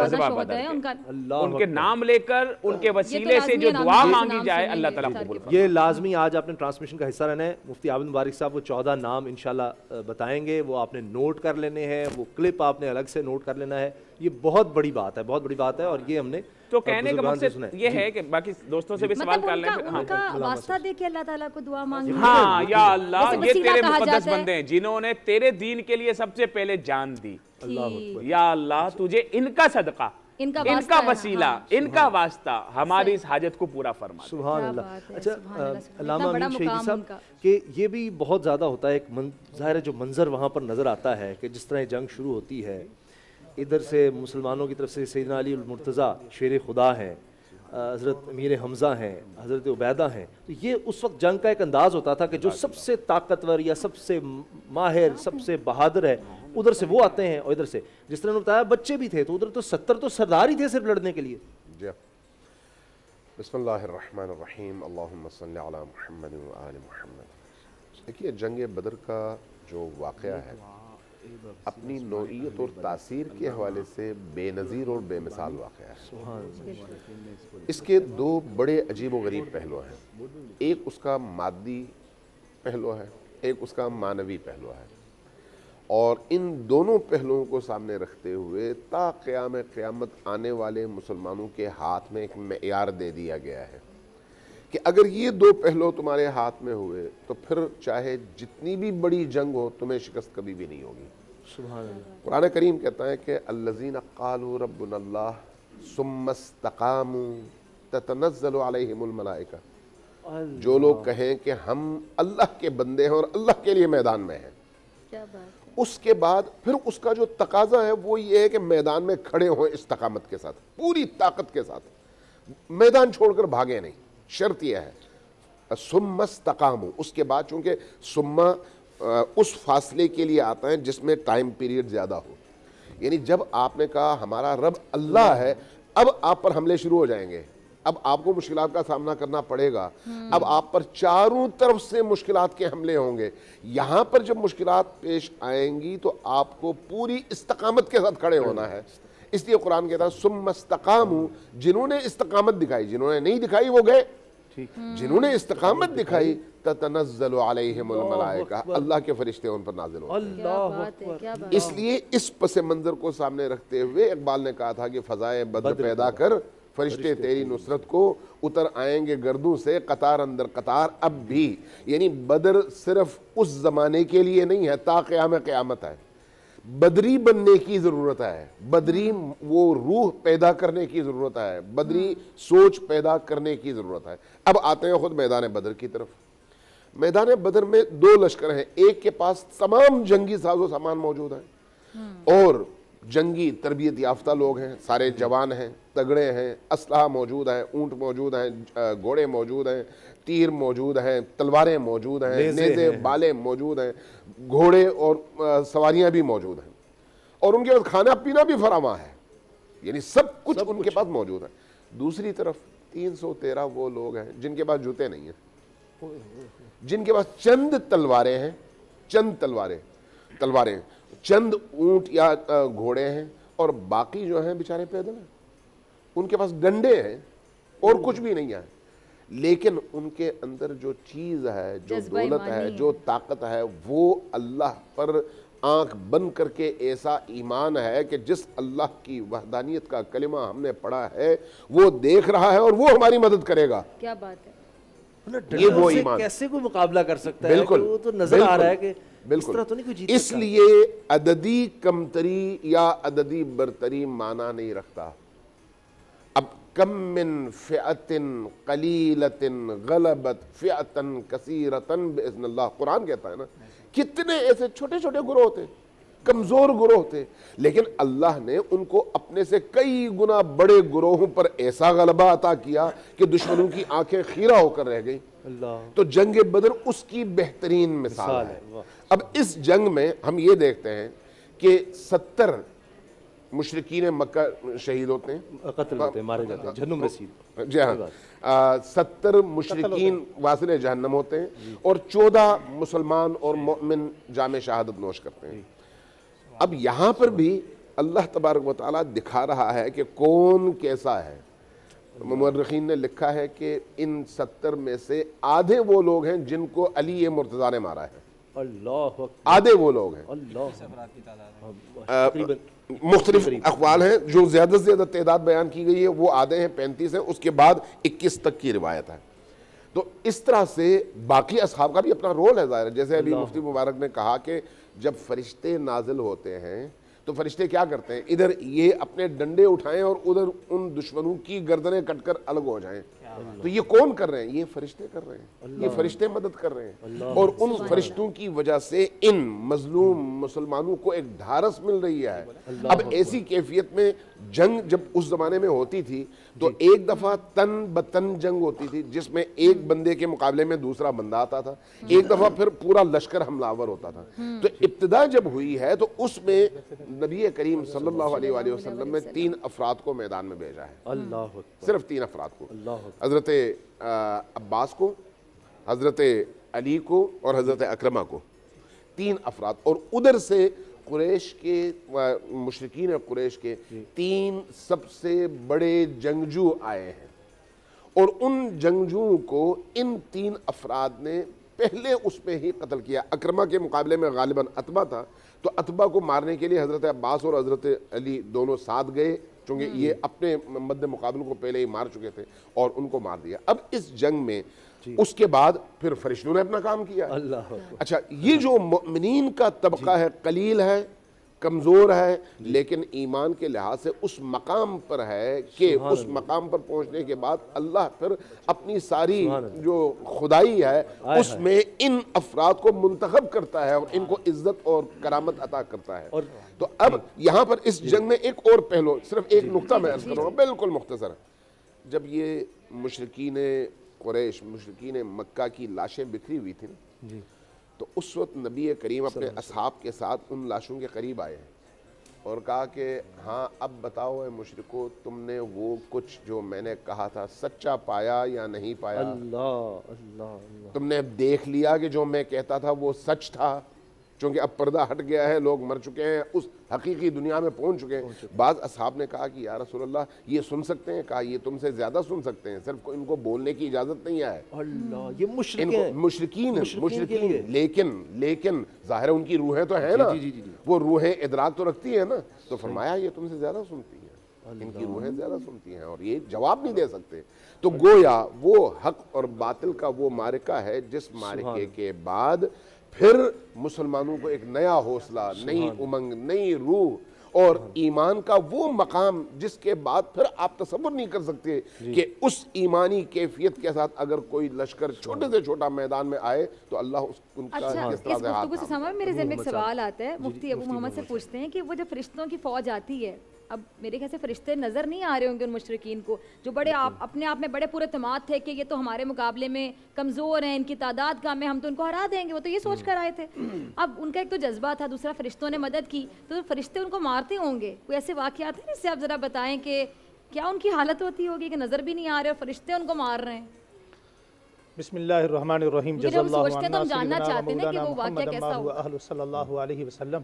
उनके नाम लेकर, उनके वसीले से जो दुआ मांगी जाए अल्लाह ताला कबूल फरमाए। ये लाजमी आज आपने ट्रांसमिशन का हिस्सा रहना है। मुफ्ती आबिद मुबारक साहब वो 14 नाम इंशाल्लाह बताएंगे, वो आपने नोट कर लेने हैं, वो क्लिप आपने अलग से नोट कर लेना है। ये बहुत बड़ी बात है, बहुत बड़ी बात है। और ये हमने तो कहने का मकसद ये है कि बाकी दोस्तों से भी सवाल कर लें, उनका वास्ता दे के अल्लाह ताला को दुआ मांगी। हाँ, या अल्लाह, ये तेरे मुकद्दस बंदे हैं जिन्होंने तेरे दीन के लिए सबसे पहले जान दी। या अल्लाह, तुझे इनका सदका, इनका वसीला, इनका वास्ता हमारी इस हाजत को पूरा फरमा। सुभान अल्लाह। अच्छा, अल्लामा अमीन शहीदी साहब कि ये भी बहुत ज़्यादा होता है, एक ज़ाहिर है जो मंजर वहाँ पर नज़र आता है कि जिस तरह जंग शुरू होती है, इधर से मुसलमानों की तरफ से सैयदना अली मुर्तज़ा शेर खुदा हैं, हज़रत अमीर हमज़ा हैं, हज़रत उबैदा हैं। तो ये उस वक्त जंग का एक अंदाज़ होता था कि जो सबसे ताकतवर या सबसे माहिर, सबसे बहादुर है, उधर से वो आते हैं। और इधर से जिस तरह बताया बच्चे भी थे, तो उधर तो 70 तो सरदार ही थे सिर्फ लड़ने के लिए। जी, बिस्मिल्लाहिर्रहमानिर्रहीम, अल्लाहुम्मा सल्ली अला मुहम्मद व आलि मुहम्मद। देखिए, जंग बदर का जो वाक़या है अपनी नौइयत और तासीर के हवाले से बेनज़ीर और बेमिसाल वाक़या है। इसके दो बड़े अजीब व गरीब पहलू हैं। एक उसका मादी पहलू है, एक उसका मानवी पहलू है। और इन दोनों पहलुओं को सामने रखते हुए ता क़यामत आने वाले मुसलमानों के हाथ में एक मेयार दे दिया गया है कि अगर ये दो पहलू तुम्हारे हाथ में हुए तो फिर चाहे जितनी भी बड़ी जंग हो, तुम्हें शिकस्त कभी भी नहीं होगी। सुभान अल्लाह। कुरान करीम कहता है कि अल्लज़ीना क़ालू रब्बुनल्लाह सुम्मस्तक़ामू ततनज़्ज़लु अलैहिमुल मलाइका, जो लोग कहें कि हम अल्लाह के बंदे हैं और अल्लाह के लिए मैदान में हैं, क्या बात। उसके बाद फिर उसका जो तकाजा है वो ये है कि मैदान में खड़े हों इस्तकामत के साथ, पूरी ताकत के साथ, मैदान छोड़कर भागे नहीं। शर्त यह है सुम्मस्तकामू। उसके बाद चूंकि सुम्मा उस फासले के लिए आता है जिसमें टाइम पीरियड ज़्यादा हो, यानी जब आपने कहा हमारा रब अल्लाह है, अब आप पर हमले शुरू हो जाएंगे, अब आपको मुश्किलात का सामना करना पड़ेगा, अब आप पर चारों तरफ से मुश्किलात के हमले होंगे। यहाँ पर जब मुश्किलात पेश आएंगी तो आपको पूरी इस्तकामत के साथ खड़े होना है। इसलिए कुरान कहता है सुम्मस्तकामू, जिन्होंने इस्तकामत दिखाई, जिन्होंने नहीं दिखाई वो गए, जिन्होंने इस्तकामत दिखाई ततनज़्ज़लु अलैहिमुल मलाइका, अल्लाह के फरिश्ते उन पर नाज़िल होते हैं। इसलिए इस पस मंज़र को सामने रखते हुए इकबाल ने कहा था कि फ़ज़ाए बद्र पैदा कर, फरिश्ते तेरी नुसरत को उतर आएंगे गर्दों से कतार अंदर कतार अब भी। यानी बदर सिर्फ उस ज़माने के लिए नहीं है, ता क़यामत है। बदरी बनने की ज़रूरत है, बदरी वो रूह पैदा करने की ज़रूरत है, बदरी सोच पैदा करने की ज़रूरत है। अब आते हैं ख़ुद मैदान बदर की तरफ। मैदान बदर में दो लश्कर हैं, एक के पास तमाम जंगी साजो सामान मौजूद है और जंगी तरबियत याफ्ता लोग हैं, सारे जवान हैं, तगड़े हैं, असलहा मौजूद है, ऊँट मौजूद हैं, घोड़े मौजूद हैं, तीर मौजूद हैं, तलवारें मौजूद हैं, नेज़े बाले मौजूद हैं, घोड़े और सवारियां भी मौजूद हैं और उनके पास खाना पीना भी फरामा है, यानी सब कुछ उनके पास मौजूद है। दूसरी तरफ 313 वो लोग हैं जिनके पास जूते नहीं हैं, जिनके पास चंद तलवारें हैं, चंद तलवारें, चंद ऊंट या घोड़े हैं और बाकी जो हैं बेचारे पैदल हैं, उनके पास डंडे हैं और कुछ भी नहीं है। लेकिन उनके अंदर जो चीज़ है, जो दौलत है, जो ताकत है, वो अल्लाह पर आंख बंद करके ऐसा ईमान है कि जिस अल्लाह की वहदानियत का कलिमा हमने पढ़ा है वो देख रहा है और वो हमारी मदद करेगा। क्या बात है। ये वो ईमान कैसे कोई मुकाबला कर सकता है? बिल्कुल, वो तो नजर आ रहा है कि बिल्कुल तो नहीं कोई जीत। इसलिए अददी कमतरी या अददी बरतरी माना नहीं रखता। अब कम मिन फ़िअतिन क़लीलतिन ग़लबत फ़िअतन कसीरतन बिइज़्निल्लाह, कुरान कहता है ना, कितने ऐसे छोटे छोटे गुरोह थे, कमज़ोर गुरोह थे, लेकिन अल्लाह ने उनको अपने से कई गुना बड़े गुरोहों पर ऐसा गलबा अता किया कि दुश्मनों की आंखें खीरा होकर रह गई। तो जंग बदर उसकी बेहतरीन मिसाल है। अब इस जंग में हम ये देखते हैं कि 70 मुशरिकीन मक्का शहीद होते हैं, कत्ल होते हैं, मारे जाते हैं, जहन्नुम रसीद। जी हाँ, 70 मुशरिकीन वासिले जहन्नम होते हैं और 14 मुसलमान और मोमिन जामे शहादत नोश करते हैं। अब यहाँ पर भी अल्लाह तबारक व तआला दिखा रहा है कि कौन कैसा है। मुअर्रिखीन ने लिखा है कि इन 70 में से आधे वो लोग हैं जिनको अली मुर्तज़ा ने मारा है। अल्लाह, आधे वो लोग हैं। मुख्तलिफ अखवाल हैं, जो ज़्यादा से ज़्यादा तादाद बयान की गई है वो आधे हैं, 35 हैं, उसके बाद 21 तक की रिवायत है। तो इस तरह से बाकी असहाब का भी अपना रोल है ज़ाहिर। जैसे अभी मुफ्ती मुबारक ने कहा कि जब फरिश्ते नाजिल होते हैं तो फरिश्ते क्या करते हैं, इधर ये अपने डंडे उठाएं और उधर उन दुश्मनों की गर्दनें कटकर अलग हो जाएं। तो ये कौन कर रहे हैं? ये फरिश्ते कर रहे हैं, ये फरिश्ते मदद कर रहे हैं। और उन फरिश्तों की वजह से इन मजलूम मुसलमानों को एक ढारस मिल रही है। अब ऐसी कैफियत में जंग जब उस जमाने में होती थी तो एक दफा तन बतन जंग होती थी, जिसमें एक बंदे के मुकाबले में दूसरा बंदा आता था, एक दफा फिर पूरा लश्कर हमलावर होता था। तो इब्तिदा जब हुई है तो उसमें नबी करीम सल्लल्लाहु अलैहि वसल्लम ने 3 अफराद को मैदान में भेजा है। अल्लाह, सिर्फ 3 अफराद को, हजरत अब्बास को, हजरत अली को और हजरत अकरमा को, 3 अफराद। और उधर से कुरैश के मुशरिकीन कुरैश के 3 सबसे बड़े जंगजू आए हैं और उन जंगजुओं को इन 3 अफराद ने पहले उसमें ही कत्ल किया। अकरमा के मुकाबले में गालिबन अतबा था, तो अतबा को मारने के लिए हज़रत अब्बास और हज़रत अली दोनों साथ गए, क्योंकि ये अपने मद्दे मुकाबले को पहले ही मार चुके थे और उनको मार दिया। अब इस जंग में उसके बाद फिर फरिश्तों ने अपना काम किया। अच्छा, ये जो मोमिनीन का तबका है, कलील है, कमज़ोर है, लेकिन ईमान के लिहाज से उस मकाम पर है कि उस मकाम पर पहुंचने के बाद अल्लाह फिर अपनी सारी जो खुदाई है उसमें इन अफराद को मुंतखब करता है और इनको इज्जत और करामत अता करता है। तो अब यहाँ पर इस जंग में एक और पहलू, सिर्फ एक नुक्ता मैं अर्ज़ करूँगा बिल्कुल मुख्तसर। जब ये मुशरिकीन कुरैश, मुशरिकीन मक्का की लाशें बिखरी हुई थी ना, तो उस वक्त नबी करीम अपने असहाब के साथ उन लाशों के करीब आए हैं और कहा कि हाँ अब बताओ ए मुशरिको, तुमने वो कुछ जो मैंने कहा था सच्चा पाया या नहीं पाया? अल्लाह अल्लाह, तुमने देख लिया कि जो मैं कहता था वो सच था? क्योंकि अब पर्दा हट गया है, लोग मर चुके हैं, उस हकीकी दुनिया में पहुंच चुके हैं। बाज़ असहाब ने कहा कि या रसूलल्लाह ये सुन सकते हैं? कहा ये तुमसे ज़्यादा सुन सकते हैं, सिर्फ इनको बोलने की इजाज़त नहीं है। अल्लाह, ये मुशरिकीन लेकिन ज़ाहिर उनकी रूहें तो है ना, वो रूहें इदराक तो रखती है ना। तो फरमाया ये तुमसे ज़्यादा सुनती हैं, इनकी रूहें ज़्यादा सुनती हैं और ये जवाब नहीं दे सकते। तो गोया वो हक और बातिल का वो मारिका है जिस मारिके के बाद फिर मुसलमानों को एक नया हौसला, नई उमंग, नई रूह और ईमान का वो मकाम जिसके बाद फिर आप तसव्वुर नहीं कर सकते कि उस ईमानी कैफियत के साथ अगर कोई लश्कर छोटे से छोटा मैदान में आए तो अल्लाह उनका किस तरह से हाथ थामे। इस समय मेरे ज़हन में एक सवाल आता है, मुफ्ती अबू मोहम्मद से पूछते हैं कि वो जब फरिश्तों की फ़ौज आती है, अब मेरे ख्याल से फरिश्ते नज़र नहीं आ रहे होंगे उन मुशरिकीन को जो बड़े अपने आप में बड़े पूरे तमाद थे कि ये तो हमारे मुकाबले में कमज़ोर हैं, इनकी तादाद कम है, हम तो उनको हरा देंगे। वो तो ये सोच कर आए थे। अब उनका एक तो जज्बा था, दूसरा फरिश्तों ने मदद की, तो फरिश्ते उनको मारते होंगे। कोई ऐसे वाक़यात हैं जिससे आप ज़रा बताएं कि क्या उनकी हालत होती होगी कि नज़र भी नहीं आ रहे और फरिश्ते उनको मार रहे हैं? बिस्मिल्लाहिर्रहमानिर्रहीम। सोचते हैं तो हम जानना चाहते हैं कि वो वाक़या कैसा हुआ। सल्लल्लाहु अलैहि वसल्लम।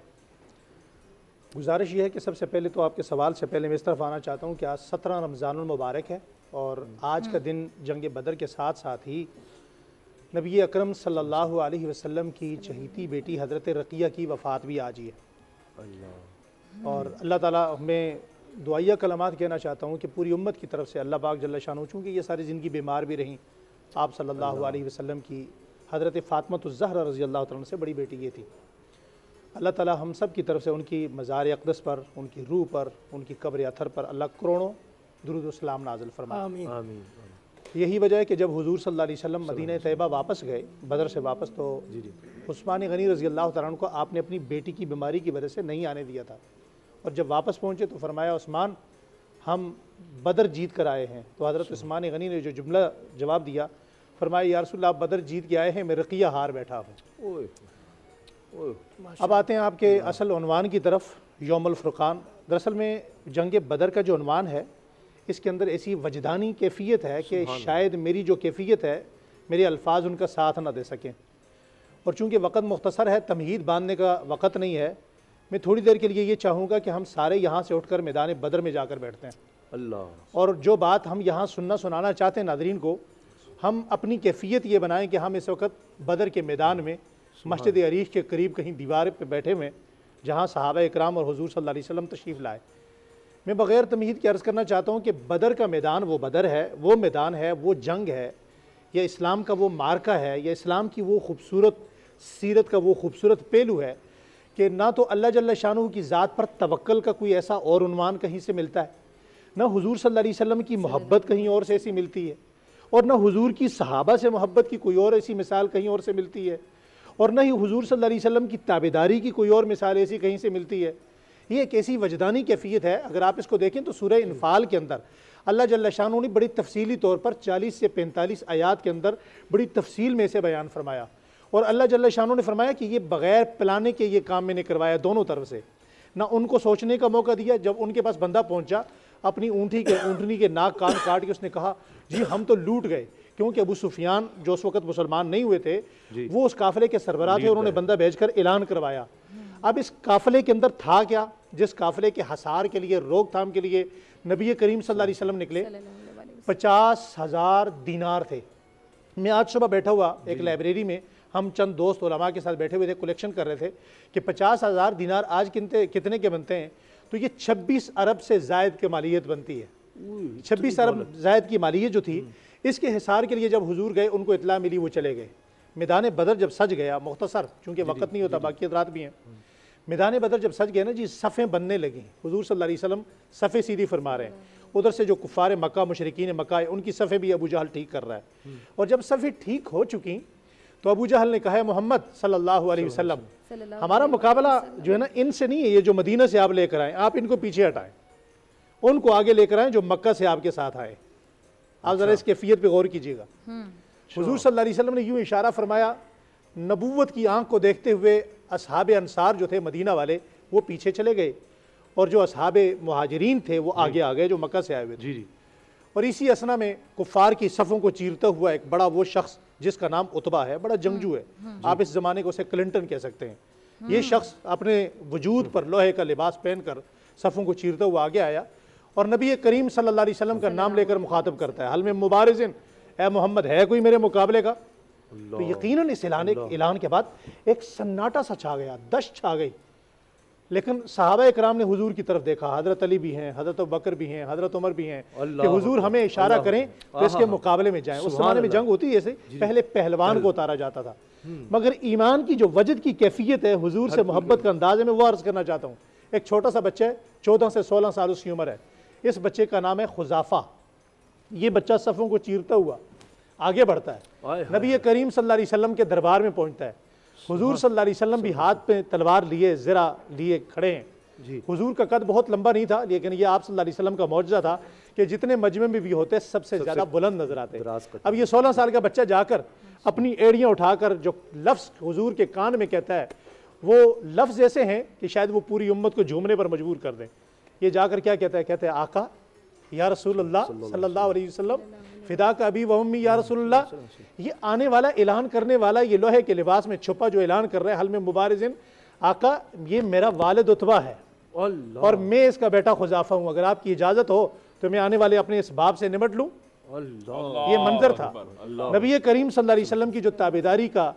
गुजारिश ये है कि सबसे पहले तो आपके सवाल से पहले मैं इस तरफ आना चाहता हूँ कि आज 17 रमज़ानुल मुबारक है और आज का दिन जंग बदर के साथ साथ ही नबी अकरम सल्लल्लाहु अलैहि वसल्लम की चहीती बेटी हज़रत रक़िया की वफ़ात भी आज ही है। और अल्लाह ताला हमें दुआया कलमात कहना चाहता हूँ कि पूरी उम्मत की तरफ से अल्लाह पाक जल्ल शानहू, चूँकि ये सारी ज़िंदगी बीमार भी रहीं, आप सल्लल्लाहु अलैहि वसल्लम की हज़रत फ़ातिमतुज़्ज़हरा रज़ी अल्लाह तआला से बड़ी बेटी ये थी। अल्लाह ताला हम सब की तरफ से उनकी मज़ार अक़दस पर, उनकी रूह पर, उनकी कब्र अथर पर अल्लाह करोड़ों दुरूद व सलाम नाज़िल फरमाए। आमीन। यही वजह है कि जब हुजूर सल्लल्लाहु अलैहि वसल्लम मदीना तैयबा वापस गए बदर से वापस, तो उस्मान गनी रज़ी अल्लाह तआला अन्हु को आपने अपनी बेटी की बीमारी की वजह से नहीं आने दिया था। और जब वापस पहुँचे तो फरमाया उस्मान हम बदर जीत कर आए हैं। तो हज़रत उस्मान गनी ने जो जुमला जवाब दिया, फरमाया या रसूल आप बदर जीत के आए हैं, मैं रक़िया हार बैठा हूँ। अब आते हैं आपके असल उन्वान की तरफ, यौमुल फ़ुरक़ान। दरअसल में जंग बदर का जो उन्वान है, इसके अंदर ऐसी वजदानी कैफियत है कि शायद मेरी जो कैफियत है, मेरे अल्फाज उनका साथ ना दे सकें। और चूँकि वक़्त मुख्तसर है, तमहीद बांधने का वक़्त नहीं है, मैं थोड़ी देर के लिए ये चाहूँगा कि हम सारे यहाँ से उठकर मैदान बदर में जाकर बैठते हैं। अल्लाह। और जो बात हम यहाँ सुनाना चाहते हैं नादरीन को, हम अपनी कैफियत ये बनाएं कि हम इस वक्त बदर के मैदान में मस्जिद अरीश के करीब कहीं दीवार पे बैठे हुए, जहाँ सहाबा इकराम और हुजूर सल्लल्लाहु अलैहि वसल्लम तशरीफ़ लाए। मैं बग़ैर तमहीद के अर्ज़ करना चाहता हूँ कि बदर का मैदान वो बदर है, वो मैदान है, वो जंग है, या इस्लाम का वो मार्का है, या इस्लाम की वो खूबसूरत सीरत का वो खूबसूरत पहलू है कि ना तो अल्लाह जल्ल शानहू की ज़ात पर तवक्ल का कोई ऐसा और उन्वान कहीं से मिलता है, ना हुजूर सल्लल्लाहु अलैहि वसल्लम की मोहब्बत कहीं और से ऐसी मिलती है, और ना हुजूर की सहाबा से मोहब्बत की कोई और ऐसी मिसाल कहीं और से मिलती है, और ना ही हुजूर सल्लल्लाहु अलैहि वसल्लम की ताबेदारी की कोई और मिसाल ऐसी कहीं से मिलती है। ये एक ऐसी वजदानी कैफियत है। अगर आप इसको देखें तो सूरह इन्फाल के अंदर अल्लाह जल्ल शानहू ने बड़ी तफसीली तौर पर 40 से 45 आयात के अंदर बड़ी तफसील में से बयान फरमाया। और अल्लाह जल्ल शानहू ने फरमाया कि ये बग़ैर प्लाने के ये काम मैंने करवाया, दोनों तरफ से। ना उनको सोचने का मौका दिया। जब उनके पास बंदा पहुंचा, अपनी ऊँटनी के नाक कान काट के उसने कहा जी हम तो लूट गए, क्योंकि अबू सुफियान जो उस वक्त मुसलमान नहीं हुए थे, वो उस काफ़िले के सरबराह थे, उन्होंने बंदा भेजकर ऐलान करवाया। अब इस काफ़िले के अंदर था क्या, जिस काफ़िले के हसार के लिए, रोकथाम के लिए नबी करीम सल्लल्लाहु अलैहि वसल्लम निकले, 50,000 दीनार थे। मैं आज सुबह बैठा हुआ एक लाइब्रेरी में, हम चंद दोस्त उलमा के साथ बैठे हुए थे, कलेक्शन कर रहे थे कि 50,000 दीनार आज कितने के बनते हैं, तो ये 26 अरब से ज़ायद की मालियत बनती है। 26 अरब ज़ायद की मालियत जो थी, इसके हिसार के लिए जब हुजूर गए, उनको इतला मिली, वो चले गए। मैदान बदर जब सज गया, मुख्तसर चूँकि वक़्त नहीं होता, बाकी रात भी हैं, मैदान बदर जब सज गए ना जी, सफ़ें बनने लगी। हुजूर सल्लल्लाहु अलैहि वसल्लम सफ़े सीधी फरमा रहे हैं, उधर से जो कुफ़ार मक्का मुशरिकीन मक्का है, उनकी सफ़ें भी अबू जहल ठीक कर रहा है। और जब सफ़ें ठीक हो चुकी तो अबू जहल ने कहा, मोहम्मद सल्लल्लाहु अलैहि वसल्लम, हमारा मुकाबला जो है ना इनसे नहीं है, ये जो मदीना से आप लेकर आए, आप इनको पीछे हटाएं, उनको आगे लेकर आएँ जो मक्का से आपके साथ आए। आप ज़रा इस कैफियत पे गौर कीजिएगा। हुजूर सल्लल्लाहु अलैहि वसल्लम ने यूँ इशारा फरमाया, नबूवत की आंख को देखते हुए असहाबे अंसार जो थे मदीना वाले, वो पीछे चले गए, और जो असहाबे मुहाजिरीन थे वो आगे आ गए जो मक्का से आए हुए थे। और इसी असना में कुफ़ार की सफ़ों को चीरता हुआ एक बड़ा वो शख्स जिसका नाम उतबा है, बड़ा जंगजू है, आप इस ज़माने को उसे क्लिंटन कह सकते हैं। ये शख्स अपने वजूद पर लोहे का लिबास पहनकर सफ़ों को चीरता हुआ आगे आया, और नबी करीम सल्लल्लाहु अलैहि वसल्लम का नाम लेकर मुखातब करता है, हल में मुबारिज़िन, ए मोहम्मद है कोई मेरे मुकाबले का। तो यकीनन इस ऐलान के बाद एक सन्नाटा सा छा गया, दश्त छा गई। लेकिन सहाबा इकराम ने हुजूर की तरफ देखा, हज़रत अली भी हैं, हज़रत अबू बकर भी हैं, हज़रत उमर भी हैं, कि हुजूर हमें इशारा करें तो इसके मुकाबले में जाएं। उस ज़माने में जंग होती है, ऐसे पहले पहलवान को उतारा जाता था, मगर ईमान की जो वजद की कैफियत है, हुजूर से मोहब्बत का अंदाज है, मैं वो अर्ज़ करना चाहता हूँ। एक छोटा सा बच्चा है, 14 से 16 साल उसकी उम्र है, इस बच्चे का नाम है खुजाफा। ये बच्चा सफ़ों को चीरता हुआ आगे बढ़ता है, नबी करीम सल्लल्लाहु अलैहि वसल्लम के दरबार में पहुंचता है। हुजूर सल्लल्लाहु अलैहि वसल्लम भी हाथ पे तलवार लिए, ज़रा लिए खड़े हैं। हुजूर का कद बहुत लंबा नहीं था, लेकिन ये आप सल्लल्लाहु अलैहि वसल्लम का मौजज़ा था कि जितने मजमे में भी होते सबसे ज़्यादा बुलंद नजर आते। अब ये 16 साल का बच्चा जाकर अपनी एड़ियाँ उठाकर जो लफ्ज़ हुजूर के कान में कहता है, वो लफ्ज़ ऐसे हैं कि शायद वो पूरी उम्मत को झूमने पर मजबूर कर दें। ये जाकर क्या कहता है, कहते हैं आका या रसूलुल्लाह सल्लल्लाहु अलैहि वसल्लम, फिदा का अबी व उम्मी या रसूलुल्लाह। ये आने वाला ऐलान करने वाला, ये लोहे के लिबास में छुपा जो ऐलान कर रहा है, हल में मुबारिज़िन, आका ये मेरा वालिद उतबा है और मैं इसका बेटा खुजाफा हूँ, अगर आपकी इजाज़त हो तो मैं आने वाले अपने इस बाप से निमट लूँ। ये मंजर था। नबी करीम सल्लल्लाहु अलैहि वसल्लम की जो ताबेदारी का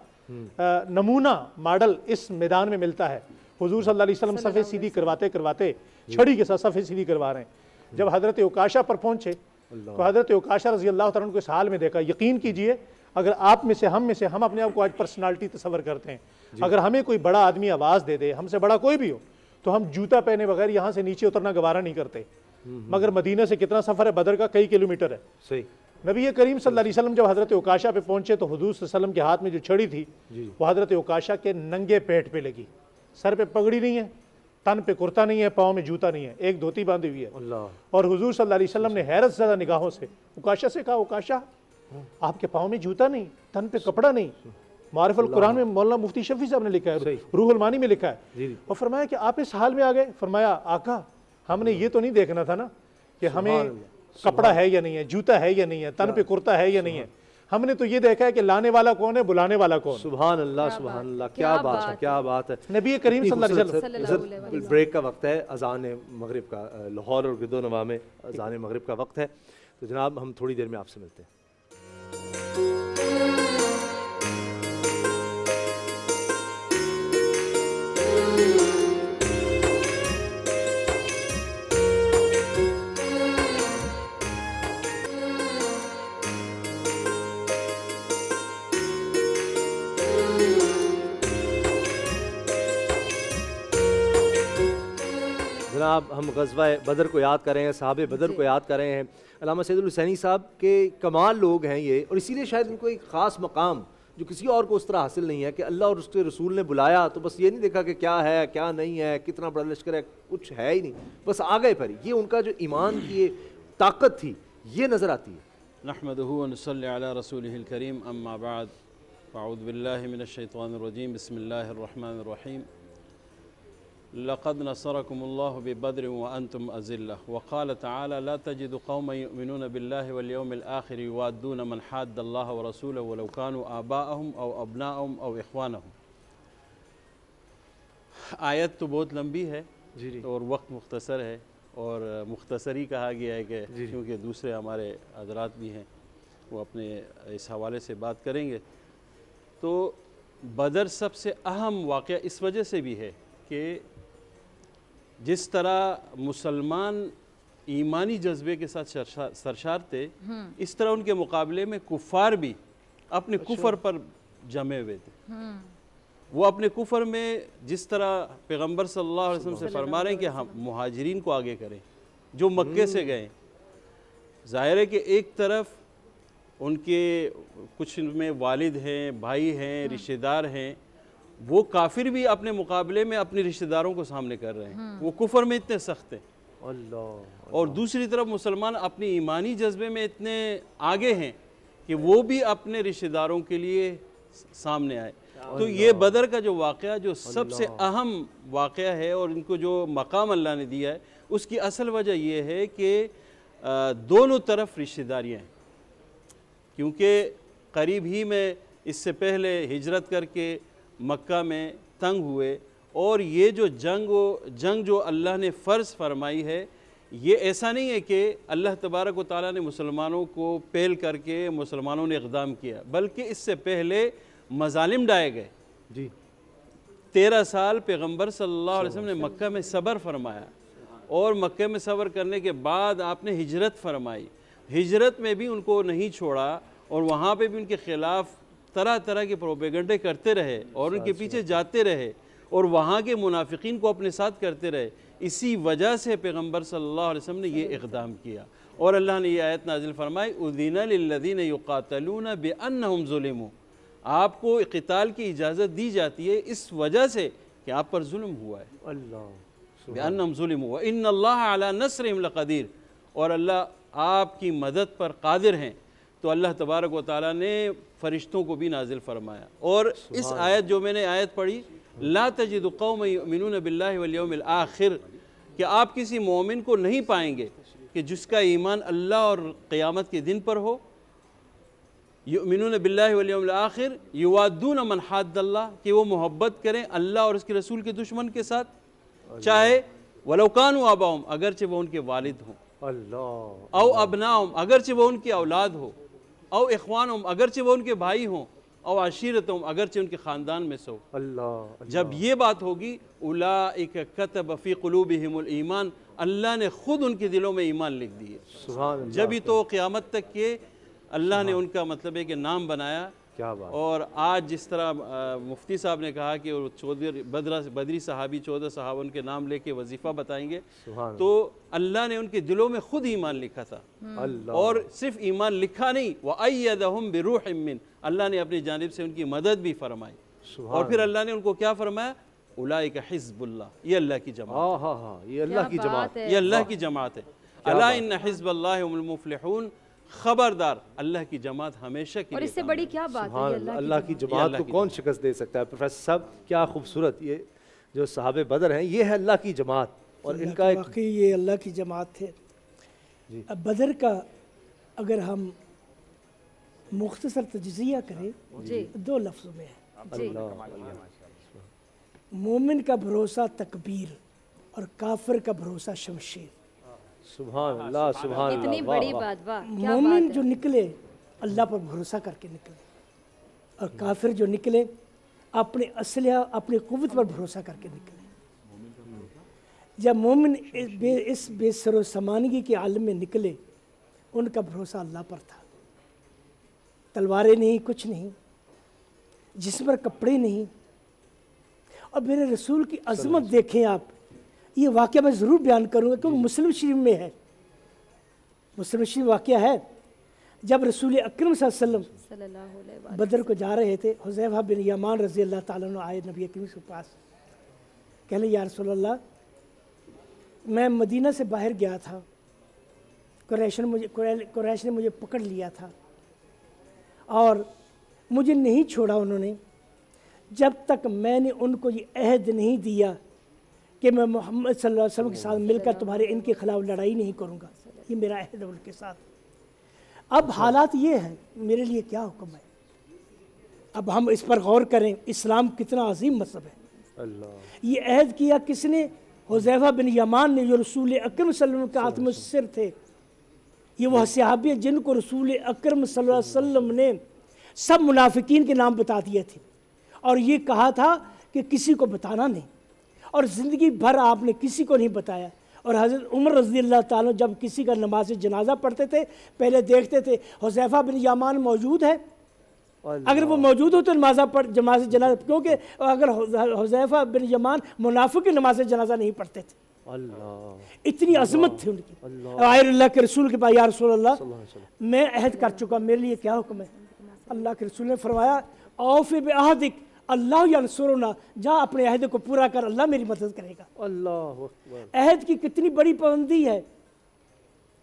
नमूना मॉडल इस मैदान में मिलता है। हुजूर सल्लल्लाहु अलैहि वसल्लम सफ़े सीधी करवाते करवाते छड़ी के साथ सफ़े सीधी करवा रहे हैं। जब हज़रत उकाशा पर पहुँचे तो हज़रत उकाशा रज़ी अल्लाह तआला अन्हु को इस हाल में देखा। यकीन कीजिए, अगर आप में से हम अपने आप को आज पर्सनालिटी तस्वर करते हैं, अगर हमें कोई बड़ा आदमी आवाज़ दे दे, हमसे बड़ा कोई भी हो, तो हम जूता पहने बगैर यहाँ से नीचे उतरना गवारा नहीं करते। मगर मदीना से कितना सफ़र है बदर का? कई किलोमीटर है। सही। नबी करीम सल्लल्लाहु अलैहि वसल्लम जब हज़रत उकाशा पे पहुंचे तो हुजूर सल्लल्लाहु अलैहि वसल्लम के हाथ में जो छड़ी थी वो हज़रत उकाशा के नंगे पेट पे लगी। सर पे पगड़ी नहीं है, तन पे कुर्ता नहीं है, पाँव में जूता नहीं है, एक धोती बांधी हुई है। और हुजूर सल्लल्लाहु अलैहि वसल्लम ने हैरत ज़दा निगाहों से उकाशा से कहा, उकाशा आपके पाँव में जूता नहीं, तन पे कपड़ा नहीं। मारिफुल कुरान में मौलाना मुफ्ती शफी साहब ने लिखा है, रूहुल मानी में लिखा है। और फरमाया कि आप इस हाल में आ गए। फरमाया आका हमने ये तो नहीं देखना था ना कि हमें कपड़ा है या नहीं है, जूता है या नहीं है, तन पे कुर्ता है या नहीं है, हमने तो ये देखा है कि लाने वाला कौन है, बुलाने वाला कौन। सुभान अल्लाह, सुभान अल्लाह, क्या बात है, क्या बात है। नबी करीम सल्लल्लाहु अलैहि वसल्लम। ब्रेक का वक्त है, अजान मगरिब का, लाहौर और गिरदोनवा में अजान मगरिब का वक्त है। तो जनाब हम थोड़ी देर में आपसे मिलते हैं। जनाब हम ग़ज़वा बदर को याद कर रहे हैं, साहबे बदर को याद कर रहे हैं। अल्लामा सैयदुल हुसैनी साहब के कमाल लोग हैं ये, और इसीलिए शायद इनको एक ख़ास मकाम जो किसी और को उस तरह हासिल नहीं है कि अल्लाह और उसके रसूल ने बुलाया तो बस ये नहीं देखा कि क्या है क्या नहीं है, कितना बड़ा लश्कर है, कुछ है ही नहीं, बस आ गए पर। ये उनका जो ईमान की ये ताकत थी ये नज़र आती है। नहमदुहु व नसल्ली अला रसूलिहिल करीम, अम्मा बाद, अऊज़ु बिल्लाहि मिनश शैतानिर रजीम, बिस्मिल्लाहिर रहमानिर रहीम। लक़द नसरकुमुल्लाहु बिबद्रिन व अंतुम अज़िल्ला व क़ाल तआला ला तजिदु क़ौमन युमिनून बिल्लाहि वल यौमिल आख़िर युवाद्दून मन हाद्दल्लाह व रसूलहु वलौ कानू आबाअहुम औ अबनाअहुम औ इख़वानहुम। आयत तो बहुत लंबी है और वक्त मुख्तसर है, और मुख्तसर ही कहा गया है कि क्योंकि दूसरे हमारे हज़रात भी हैं वो अपने इस हवाले से बात करेंगे। तो बदर सबसे अहम वाक़या इस वजह से भी है कि जिस तरह मुसलमान ईमानी जज्बे के साथ सरशार थे, इस तरह उनके मुकाबले में कुफ़ार भी अपने कुफ़र पर जमे हुए थे। वो अपने कुफ़र में जिस तरह पैगंबर सल्लल्लाहु अलैहि वसल्लम से फरमा रहे हैं कि हम मुहाजिरीन को आगे करें जो मक्के से गए। ज़ाहिर है कि एक तरफ उनके कुछ में वालिद हैं, भाई हैं, रिश्तेदार हैं, वो काफिर भी अपने मुकाबले में अपने रिश्तेदारों को सामने कर रहे हैं, वो कुफर में इतने सख्त हैं। अल्लाह। और दूसरी तरफ मुसलमान अपनी ईमानी जज्बे में इतने आगे हैं कि वो भी अपने रिश्तेदारों के लिए सामने आए। तो ये बदर का जो वाक़या जो सबसे अहम वाक़या है और इनको जो मकाम अल्लाह ने दिया है, उसकी असल वजह ये है कि दोनों तरफ रिश्तेदारियाँ हैं। क्योंकि करीब ही में इससे पहले हिजरत करके मक्का में तंग हुए, और ये जो जंग जो अल्लाह ने फ़र्ज़ फरमाई है, ये ऐसा नहीं है कि अल्लाह तबारक व तआला ने मुसलमानों को पहल करके मुसलमानों ने इक़दाम किया, बल्कि इससे पहले मज़ालिम डाए गए। जी 13 साल पैगंबर सल्लल्लाहु अलैहि वसल्लम ने मक्का में सब्र फरमाया, और मक्के में सब्र करने के बाद आपने हिजरत फरमाई। हिजरत में भी उनको नहीं छोड़ा, और वहाँ पे भी उनके ख़िलाफ़ तरह तरह के प्रोपेगेंडे करते रहे और उनके पीछे जाते रहे, और वहाँ के मुनाफिकीन को अपने साथ करते रहे। इसी वजह से पैगंबर सल्लल्लाहु अलैहि वसल्लम ने ये इक़दाम किया, और अल्लाह ने ये आयत नाजिल फरमाई, उज़िना लिल्लज़ीना युक़ातलूना बिअन्नहुम ज़ुलिमू। आपको क़िताल की इजाज़त दी जाती है इस वजह से कि आप पर जुल्म हुआ है। अल्लाह। बिअन्नहुम ज़ुलिमू व इन्नल्लाह अला नस्रिहिम लक़दीर, और अल्लाह आपकी मदद पर कादिर हैं। तो अल्लाह तबारक व तआला ने फ़रिश्तों को भी नाजिल फरमाया। और इस आयत जो मैंने आयत पढ़ी, ला तजिदु क़ौमन युमिनून बिल्लाहि वल यौमिल आख़िर, कि आप किसी मोमिन को नहीं पाएंगे कि जिसका ईमान अल्लाह और क़यामत के दिन पर हो। युमिनून बिल्लाहि वल यौमिल आख़िर युवाद्दून मन हाद्दल्लाह, कि वो मोहब्बत करें अल्लाह और उसके रसूल के दुश्मन के साथ, चाहे वलौ कानू आबाहुम, अगरचे वो उनके वालिद हों, अल्लाह, औ अबनाहुम, अगरचे वो उनकी औलाद हो, औ इख़वानुहुम, अगरचे वो उनके भाई हों, और आशीरतहुम, अगरचे उनके ख़ानदान में से हो। अल्लाह। जब ये बात होगी, उलाइका कतब फ़ी क़ुलूबिहिमुल ईमान, अल्लाह ने ख़ुद उनके दिलों में ईमान लिख दिए। जब ही तो क़यामत तक के अल्लाह ने उनका मतलब है कि नाम बनाया क्या बात। और आज जिस तरह मुफ्ती साहब ने कहा कि वो 14 बदरी सहाबी 14 सहाबन के नाम लेके वजीफ़ा बताएंगे, तो अल्लाह ने उनके दिलों में खुद ईमान लिखा था। और सिर्फ ईमान लिखा नहीं, व अय्यदहुम बिरूहिम मिन, अल्लाह ने अपनी जानिब से उनकी मदद भी फरमाई। और फिर अल्लाह ने उनको क्या फरमाया, उलाइका हिज़्बुल्लाह, ये अल्लाह की जमात, ये अल्लाह की जमात, ये अल्लाह की जमात है। अला इन्ना हिज़्बल्लाहि हुमुल मुफ्लिहून, खबरदार अल्लाह की जमात हमेशा की। और इससे बड़ी क्या बात है, अल्लाह की जमात को कौन शिकस्त दे सकता है। प्रोफेसर साहब क्या खूबसूरत, ये जो सहाबे बदर हैं ये है अल्लाह की जमात, और इनका वाकई ये अल्लाह की जमात है। अब बदर का अगर हम मुख्तसर तज्ज़िया करें दो लफ्ज़ों में है, मोमिन का भरोसा तकबीर और काफिर का भरोसा शमशीर। सुभान अल्लाह, सुभान अल्लाह, इतनी बड़ी बात, वाह क्या मोमिन बात जो निकले अल्लाह पर भरोसा करके निकले, और काफिर जो निकले अपने असलिया अपनी कुव्वत पर भरोसा करके निकले। जब मोमिन इस बेसरो समानगी के आलम में निकले, उनका भरोसा अल्लाह पर था। तलवारें नहीं, कुछ नहीं, जिस पर कपड़े नहीं। और मेरे रसूल की अजमत देखें आप, ये वाक़या मैं ज़रूर बयान करूँगा क्योंकि मुस्लिम शरीफ में है, मुस्लिम शरीफ वाक़या है। जब रसूल अकरम सल्लल्लाहु अलैहि वसल्लम बदर को जा रहे थे, हुज़ैफा बिन यमान रज़ी अल्लाह ताला अन्हु आए नबी अकरम के पास, कहने या रसूल अल्लाह, मैं मदीना से बाहर गया था, कुरैश ने मुझे पकड़ लिया था और मुझे नहीं छोड़ा उन्होंने जब तक मैंने उनको ये अहद नहीं दिया कि मैं मोहम्मद सल्लल्लाहु अलैहि वसल्लम के साथ मिलकर तुम्हारे इनके खिलाफ लड़ाई नहीं करूँगा। ये मेरा अहद है उनके साथ। अब हालात ये हैं, मेरे लिए क्या हुक्म है। अब हम इस पर गौर करें, इस्लाम कितना अजीम मज़हब है। ये अहद किया किसने? हुज़ैफा बिन यमान ने, जो रसूल अकरम सल्लल्लाहु अलैहि वसल्लम के आत्म सिर थे। ये वह सहाबी जिनको रसूल अकरम सल्लल्लाहु अलैहि वसल्लम ने सब मुनाफिकीन के नाम बता दिए थे और ये कहा था कि किसी को बताना नहीं, और ज़िंदगी भर आपने किसी को नहीं बताया। और हज़रत उमर रज़ी अल्लाह ताला जब किसी का नमाज जनाजा पढ़ते थे, पहले देखते थे हुज़ैफा बिन यमान मौजूद है, अगर वो मौजूद हो तो नमाज जनाजा, क्योंकि अगर हुज़ैफा बिन यमान मुनाफिक की नमाज जनाजा नहीं पढ़ते थे। इतनी अजमत थी उनकी। आए अल्लाह के रसूल के पास, या रसूल अल्लाह, मैं अहद कर चुका, मेरे लिए क्या हुक्म है? अल्लाह के रसूल ने फरमाया, औफ़ी बिअहदिक अल्लाह यंसुरुना, जा अपने अहद को पूरा कर, अल्लाह मेरी मदद करेगा। अल्लाह अहद की कितनी बड़ी पाबंदी है।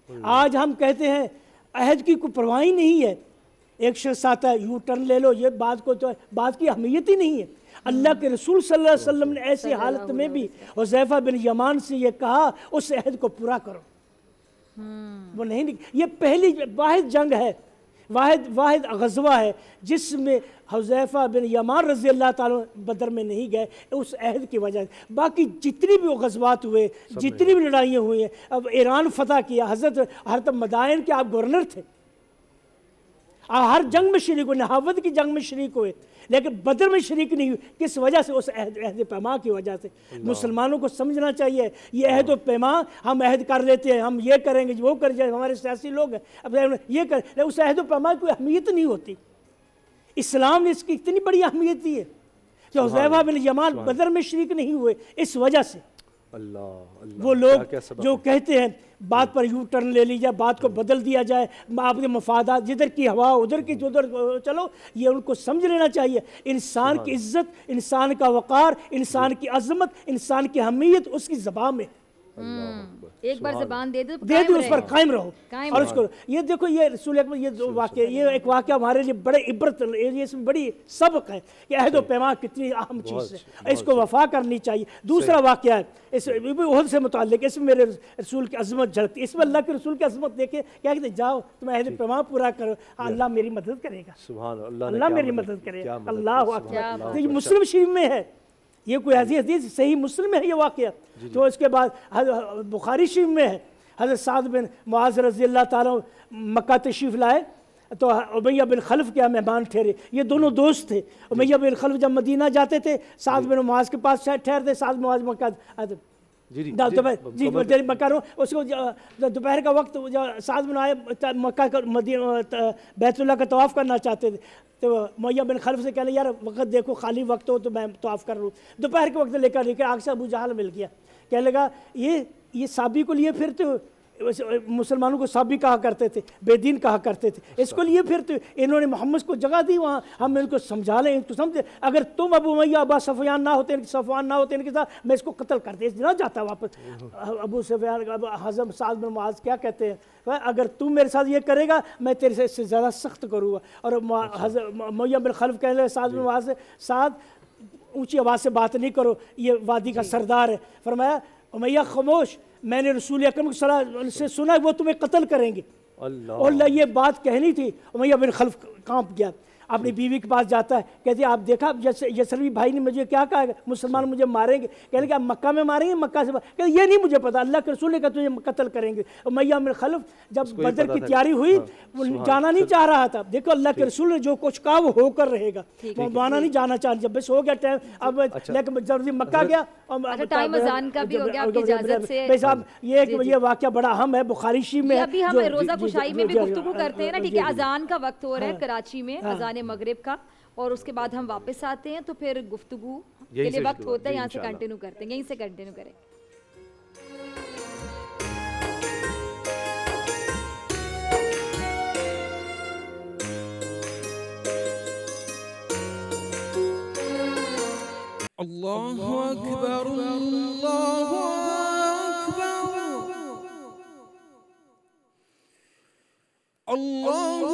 आज हम कहते हैं अहद की कोई परवाह ही नहीं है। एक शख्स आता है, यू टर्न ले लो, ये बात को तो बात की अहमियत ही नहीं है। अल्लाह के रसूल सल्लल्लाहु अलैहि वसल्लम ने ऐसी हालत में भी हुज़ैफा बिन यमान से ये कहा, उस अहद को पूरा करो। वो नहीं, ये पहली वाहिद जंग है, वाहिद गज़वा है जिसमें हुज़ैफा बिन यमान रज़ी अल्लाह ताला बदर में नहीं गए, उस अहद की वजह से। बाकी जितनी भी वो गज़वात हुए, जितनी भी लड़ाइयाँ हुई हैं, अब ईरान फतह किया, हज़रत मदाइन के आप गवर्नर थे, हर जंग में शरीक हुए, नहावत की जंग में शरीक हुए, लेकिन बदर में शरीक नहीं हुए। किस वजह से? उस अहद पैमा की वजह से। मुसलमानों को समझना चाहिए, ये अहद पैमा हम अहद कर लेते हैं, हम ये करेंगे, वो कर जाए, हमारे सियासी लोग हैं, अब ये कर, लेकिन उस अहद पैमा की कोई अहमियत नहीं होती। इस्लाम ने इसकी इतनी बड़ी अहमियत दी है कि हुज़ैफा बिन यमान बदर में शरीक नहीं हुए इस वजह से। वो लोग जो कहते हैं बात पर यू टर्न ले लीजिए, बात को बदल दिया जाए, आपके मफादात जिधर की हवा उधर की उधर चलो, ये उनको समझ लेना चाहिए। इंसान की इज्जत, इंसान का वक़ार, इंसान की अजमत, इंसान की अहमियत उसकी ज़बान में। एक बार ज़बान दे दो, उस पर कायम रहो। और उसको ये देखो, ये रसूल अकबर, ये दो वाक़े, ये एक वाक़या हमारे लिए बड़े इबरत, ये इसमें बड़ी सबक है कि अहद व पैमा कितनी अहम चीज़ है, इसको वफा करनी चाहिए। दूसरा वाक़या है इस उहद से मुताल्लिक, इसमें मेरे रसूल की अजमत झलकती, इसमें अल्लाह के रसूल की अजमत देखे क्या कहते, जाओ तुम अहद पैमा पूरा करो, अल्लाह मेरी मदद करेगा, अल्लाह मेरी मदद करेगा। अल्लाह अकबर। ये मुस्लिम शरीफ में है, ये कोई हदीस सही मुस्लिम में है ये वाक़या। तो इसके बाद बुखारी शरीफ में है, हज़रत साद बिन मुआज़ रज़ी अल्लाह ताला मक्का तशरीफ़ लाए तो उमैया बिन खल्फ के मेहमान ठहरे। ये दोनों दोस्त थे। उमैया बिन खल्फ जब मदीना जाते थे, साद बिन मुआज़ के पास ठहरते, साद मुआज़ मक्का आते। जी दोपहर मैं कर रहा हूँ उसको दोपहर का वक्त साद बिन आए मक्का बैतुल्लाह का तवाफ़ करना चाहते थे तो मुहैया बिन खल्फ से कहने यार वक्त देखो खाली वक्त हो तो मैं तवाफ़ कर रहा हूँ। दोपहर के वक्त लेकर आग से अबू जहल मिल गया, कहने लगा ये साबी को लिए फिर तो मुसलमानों को साबी कहा करते थे, बेदीन कहा करते थे, इसको लिए फिर तो इन्होंने मोहम्मद को जगह दी वहाँ, हम इनको समझा लें, इनको समझे अगर तुम अबू उमैया अबा सफ़ियान ना होते सफ़वान ना होते इनके साथ मैं इसको कत्ल कर दे ना जाता वापस। अबू सफ़ियान हज़म साद बिन मुआज़ क्या कहते हैं, अगर तू मेरे साथ ये करेगा मैं तेरे से इससे ज़्यादा सख्त करूँगा। और मुहैया बिन खल्फ कहने लगे साद बिन मुआज़ से, साद ऊँची आवाज़ से बात नहीं करो, ये वादी का सरदार है। फरमाया उमैया खामोश, मैंने रसूल अकरम से सुना वो तुम्हें कत्ल करेंगे। और ये बात कहनी थी, उमैया बिन खल्फ कांप गया, अपनी बीवी के पास जाता है, कहती है आप देखा यसरवी भाई ने मुझे क्या कहा, मुसलमान मुझे मारेंगे, कहने का मक्का में मारेंगे, मक्का से कहते ये नहीं मुझे पता, अल्लाह के रसूल ने कहा तुझे कत्ल करेंगे। उमैया बिन खल्फ जब बदर की तैयारी हुई जाना नहीं चाह रहा था, देखो अल्लाह के रसूल ने जो कुछ कहा वो होकर रहेगा, वो माना नहीं जाना चाह, जब बस हो गया टाइम अब लेकिन जल्दी मक्का गया। टाइम अज़ान का भी हो गया आपकी इजाज़त से। भाई साहब ये वाक़या बड़ा अहम है, बुखारी शरीफ में अभी हम रोज़ा खुशाई में भी गुफ्तगू करते हैं ना, ठीक है, अज़ान का वक्त हो रहा है कराची में, अज़ान मगरिब का, और उसके बाद हम वापस आते हैं तो फिर गुफ्तगू के लिए वक्त होता है, यहाँ से कंटिन्यू करते हैं, यहीं से कंटिन्यू करें। अल्लाहु अकबर अल्लाहु अकबर अल्लाहु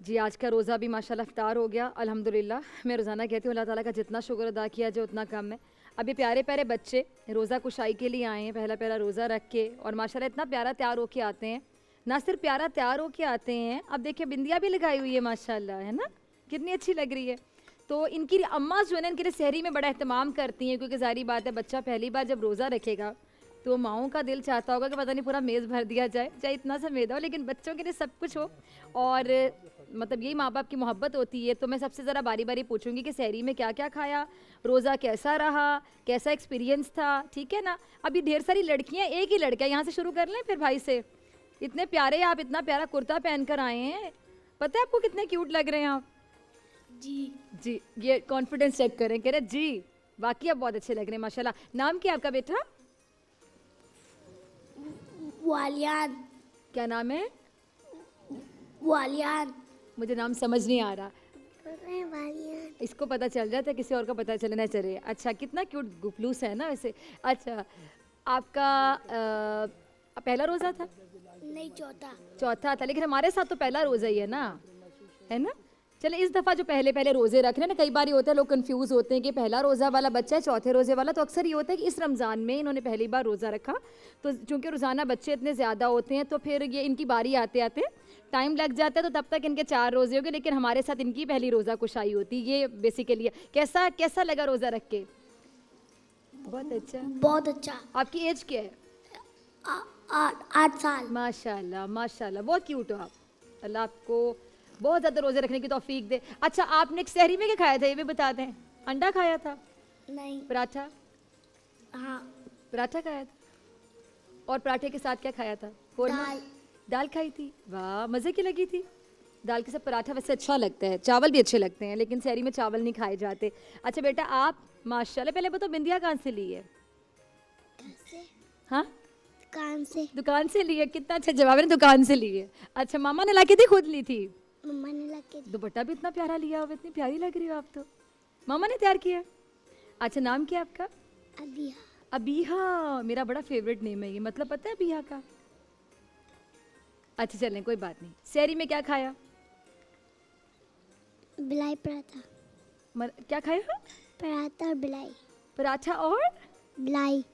जी, आज का रोज़ा भी माशाल्लाह इफ्तार हो गया अल्हम्दुलिल्लाह। मैं रोज़ाना कहती हूँ अल्लाह ताला का जितना शुक्र अदा किया जाए उतना कम है। अभी प्यारे प्यारे बच्चे रोज़ा कुशाई के लिए आए हैं, पहला पहला रोज़ा रख के, और माशाल्लाह इतना प्यारा तैयार होके आते हैं। ना सिर्फ प्यारा तैयार होके आते हैं, अब देखिए बिंदिया भी लगाई हुई है माशाल्लाह, है ना, कितनी अच्छी लग रही है। तो इनकी अम्मा जो है ना, इनके लिए सहरी में बड़ा एहतमाम करती हैं, क्योंकि ज़ाहिर बात है बच्चा पहली बार जब रोज़ा रखेगा तो माओं का दिल चाहता होगा कि पता नहीं पूरा मेज़ भर दिया जाए, चाहे इतना सा मैदा हो, लेकिन बच्चों के लिए सब कुछ हो, और मतलब यही माँ बाप की मोहब्बत होती है। तो मैं सबसे ज़रा बारी बारी पूछूंगी कि सहरी में क्या क्या खाया, रोज़ा कैसा रहा, कैसा एक्सपीरियंस था, ठीक है ना। अभी ढेर सारी लड़कियाँ, एक ही लड़का, यहाँ से शुरू कर लें फिर भाई से। इतने प्यारे आप, इतना प्यारा कुर्ता पहन कर आए हैं, पता है आपको कितने क्यूट लग रहे हैं आप। जी, ये कॉन्फिडेंस चेक करें, कह रहे जी बाकी आप बहुत अच्छे लग रहे हैं माशाल्लाह। नाम क्या आपका बेटा? वालियान। क्या नाम है? वालियान। मुझे नाम समझ नहीं आ रहा। वालियान। इसको पता चल जाता है, किसी और का पता चलना चाहिए। अच्छा, कितना क्यूट गुफलूस है ना वैसे। अच्छा, आपका पहला रोज़ा था? नहीं, चौथा था, लेकिन हमारे साथ तो पहला रोज़ा ही है ना, है ना। चले इस दफ़ा जो पहले पहले रोज़े रख रहे हैं ना, कई बार ये होता है लोग कंफ्यूज होते हैं कि पहला रोज़ा वाला बच्चा है चौथे रोज़े वाला, तो अक्सर ये होता है कि इस रमज़ान में इन्होंने पहली बार रोज़ा रखा, तो चूँकि रोज़ाना बच्चे इतने ज़्यादा होते हैं तो फिर ये इनकी बारी आते आते टाइम लग जाता है, तो तब तक इनके 4 रोज़े हो गए, लेकिन हमारे साथ इनकी पहली रोज़ा कुशाई होती है। ये बेसिकली कैसा कैसा लगा रोज़ा रख के? बहुत अच्छा, बहुत अच्छा। आपकी एज क्या है? 8 साल। माशाल्लाह माशाल्लाह, बहुत क्यूट हो आप, अल्लाह आपको बहुत ज़्यादा रोज़े रखने की तौफीक दे। अच्छा, आपने सहरी में क्या खाया था ये भी बता दें? अंडा खाया था? नहीं। पराठा? हाँ, पराठा खाया था। और पराठे के साथ क्या खाया था? दाल खाई थी। वाह, मज़े की लगी थी दाल के साथ पराठा। वैसे अच्छा लगता है, चावल भी अच्छे लगते हैं, लेकिन सहरी में चावल नहीं खाए जाते। अच्छा बेटा, आप माशाल्लाह, पहले बताओ बिंदिया कहाँ से ली है? हाँ, दुकान से ली है। कितना अच्छा जवाब है, दुकान से ली है। अच्छा, मामा ने ला के दी, खुद ली थी? मम्मा ने ला के दी। दुपट्टा भी इतना प्यारा लिया हुआ, इतनी प्यारी लग रही हो आप तो। मामा ने तैयार किया? अच्छा, नाम क्या है आपका? अबीहा। अबीहा, मेरा बड़ा फेवरेट नेम है ये, मतलब पता है अबीहा का? अच्छा चलें, कोई बात नहीं। सहरी में क्या खाया? बिलाई पराठा। क्या खाया? पराठा और बिलाई। पराठा और बिलाई।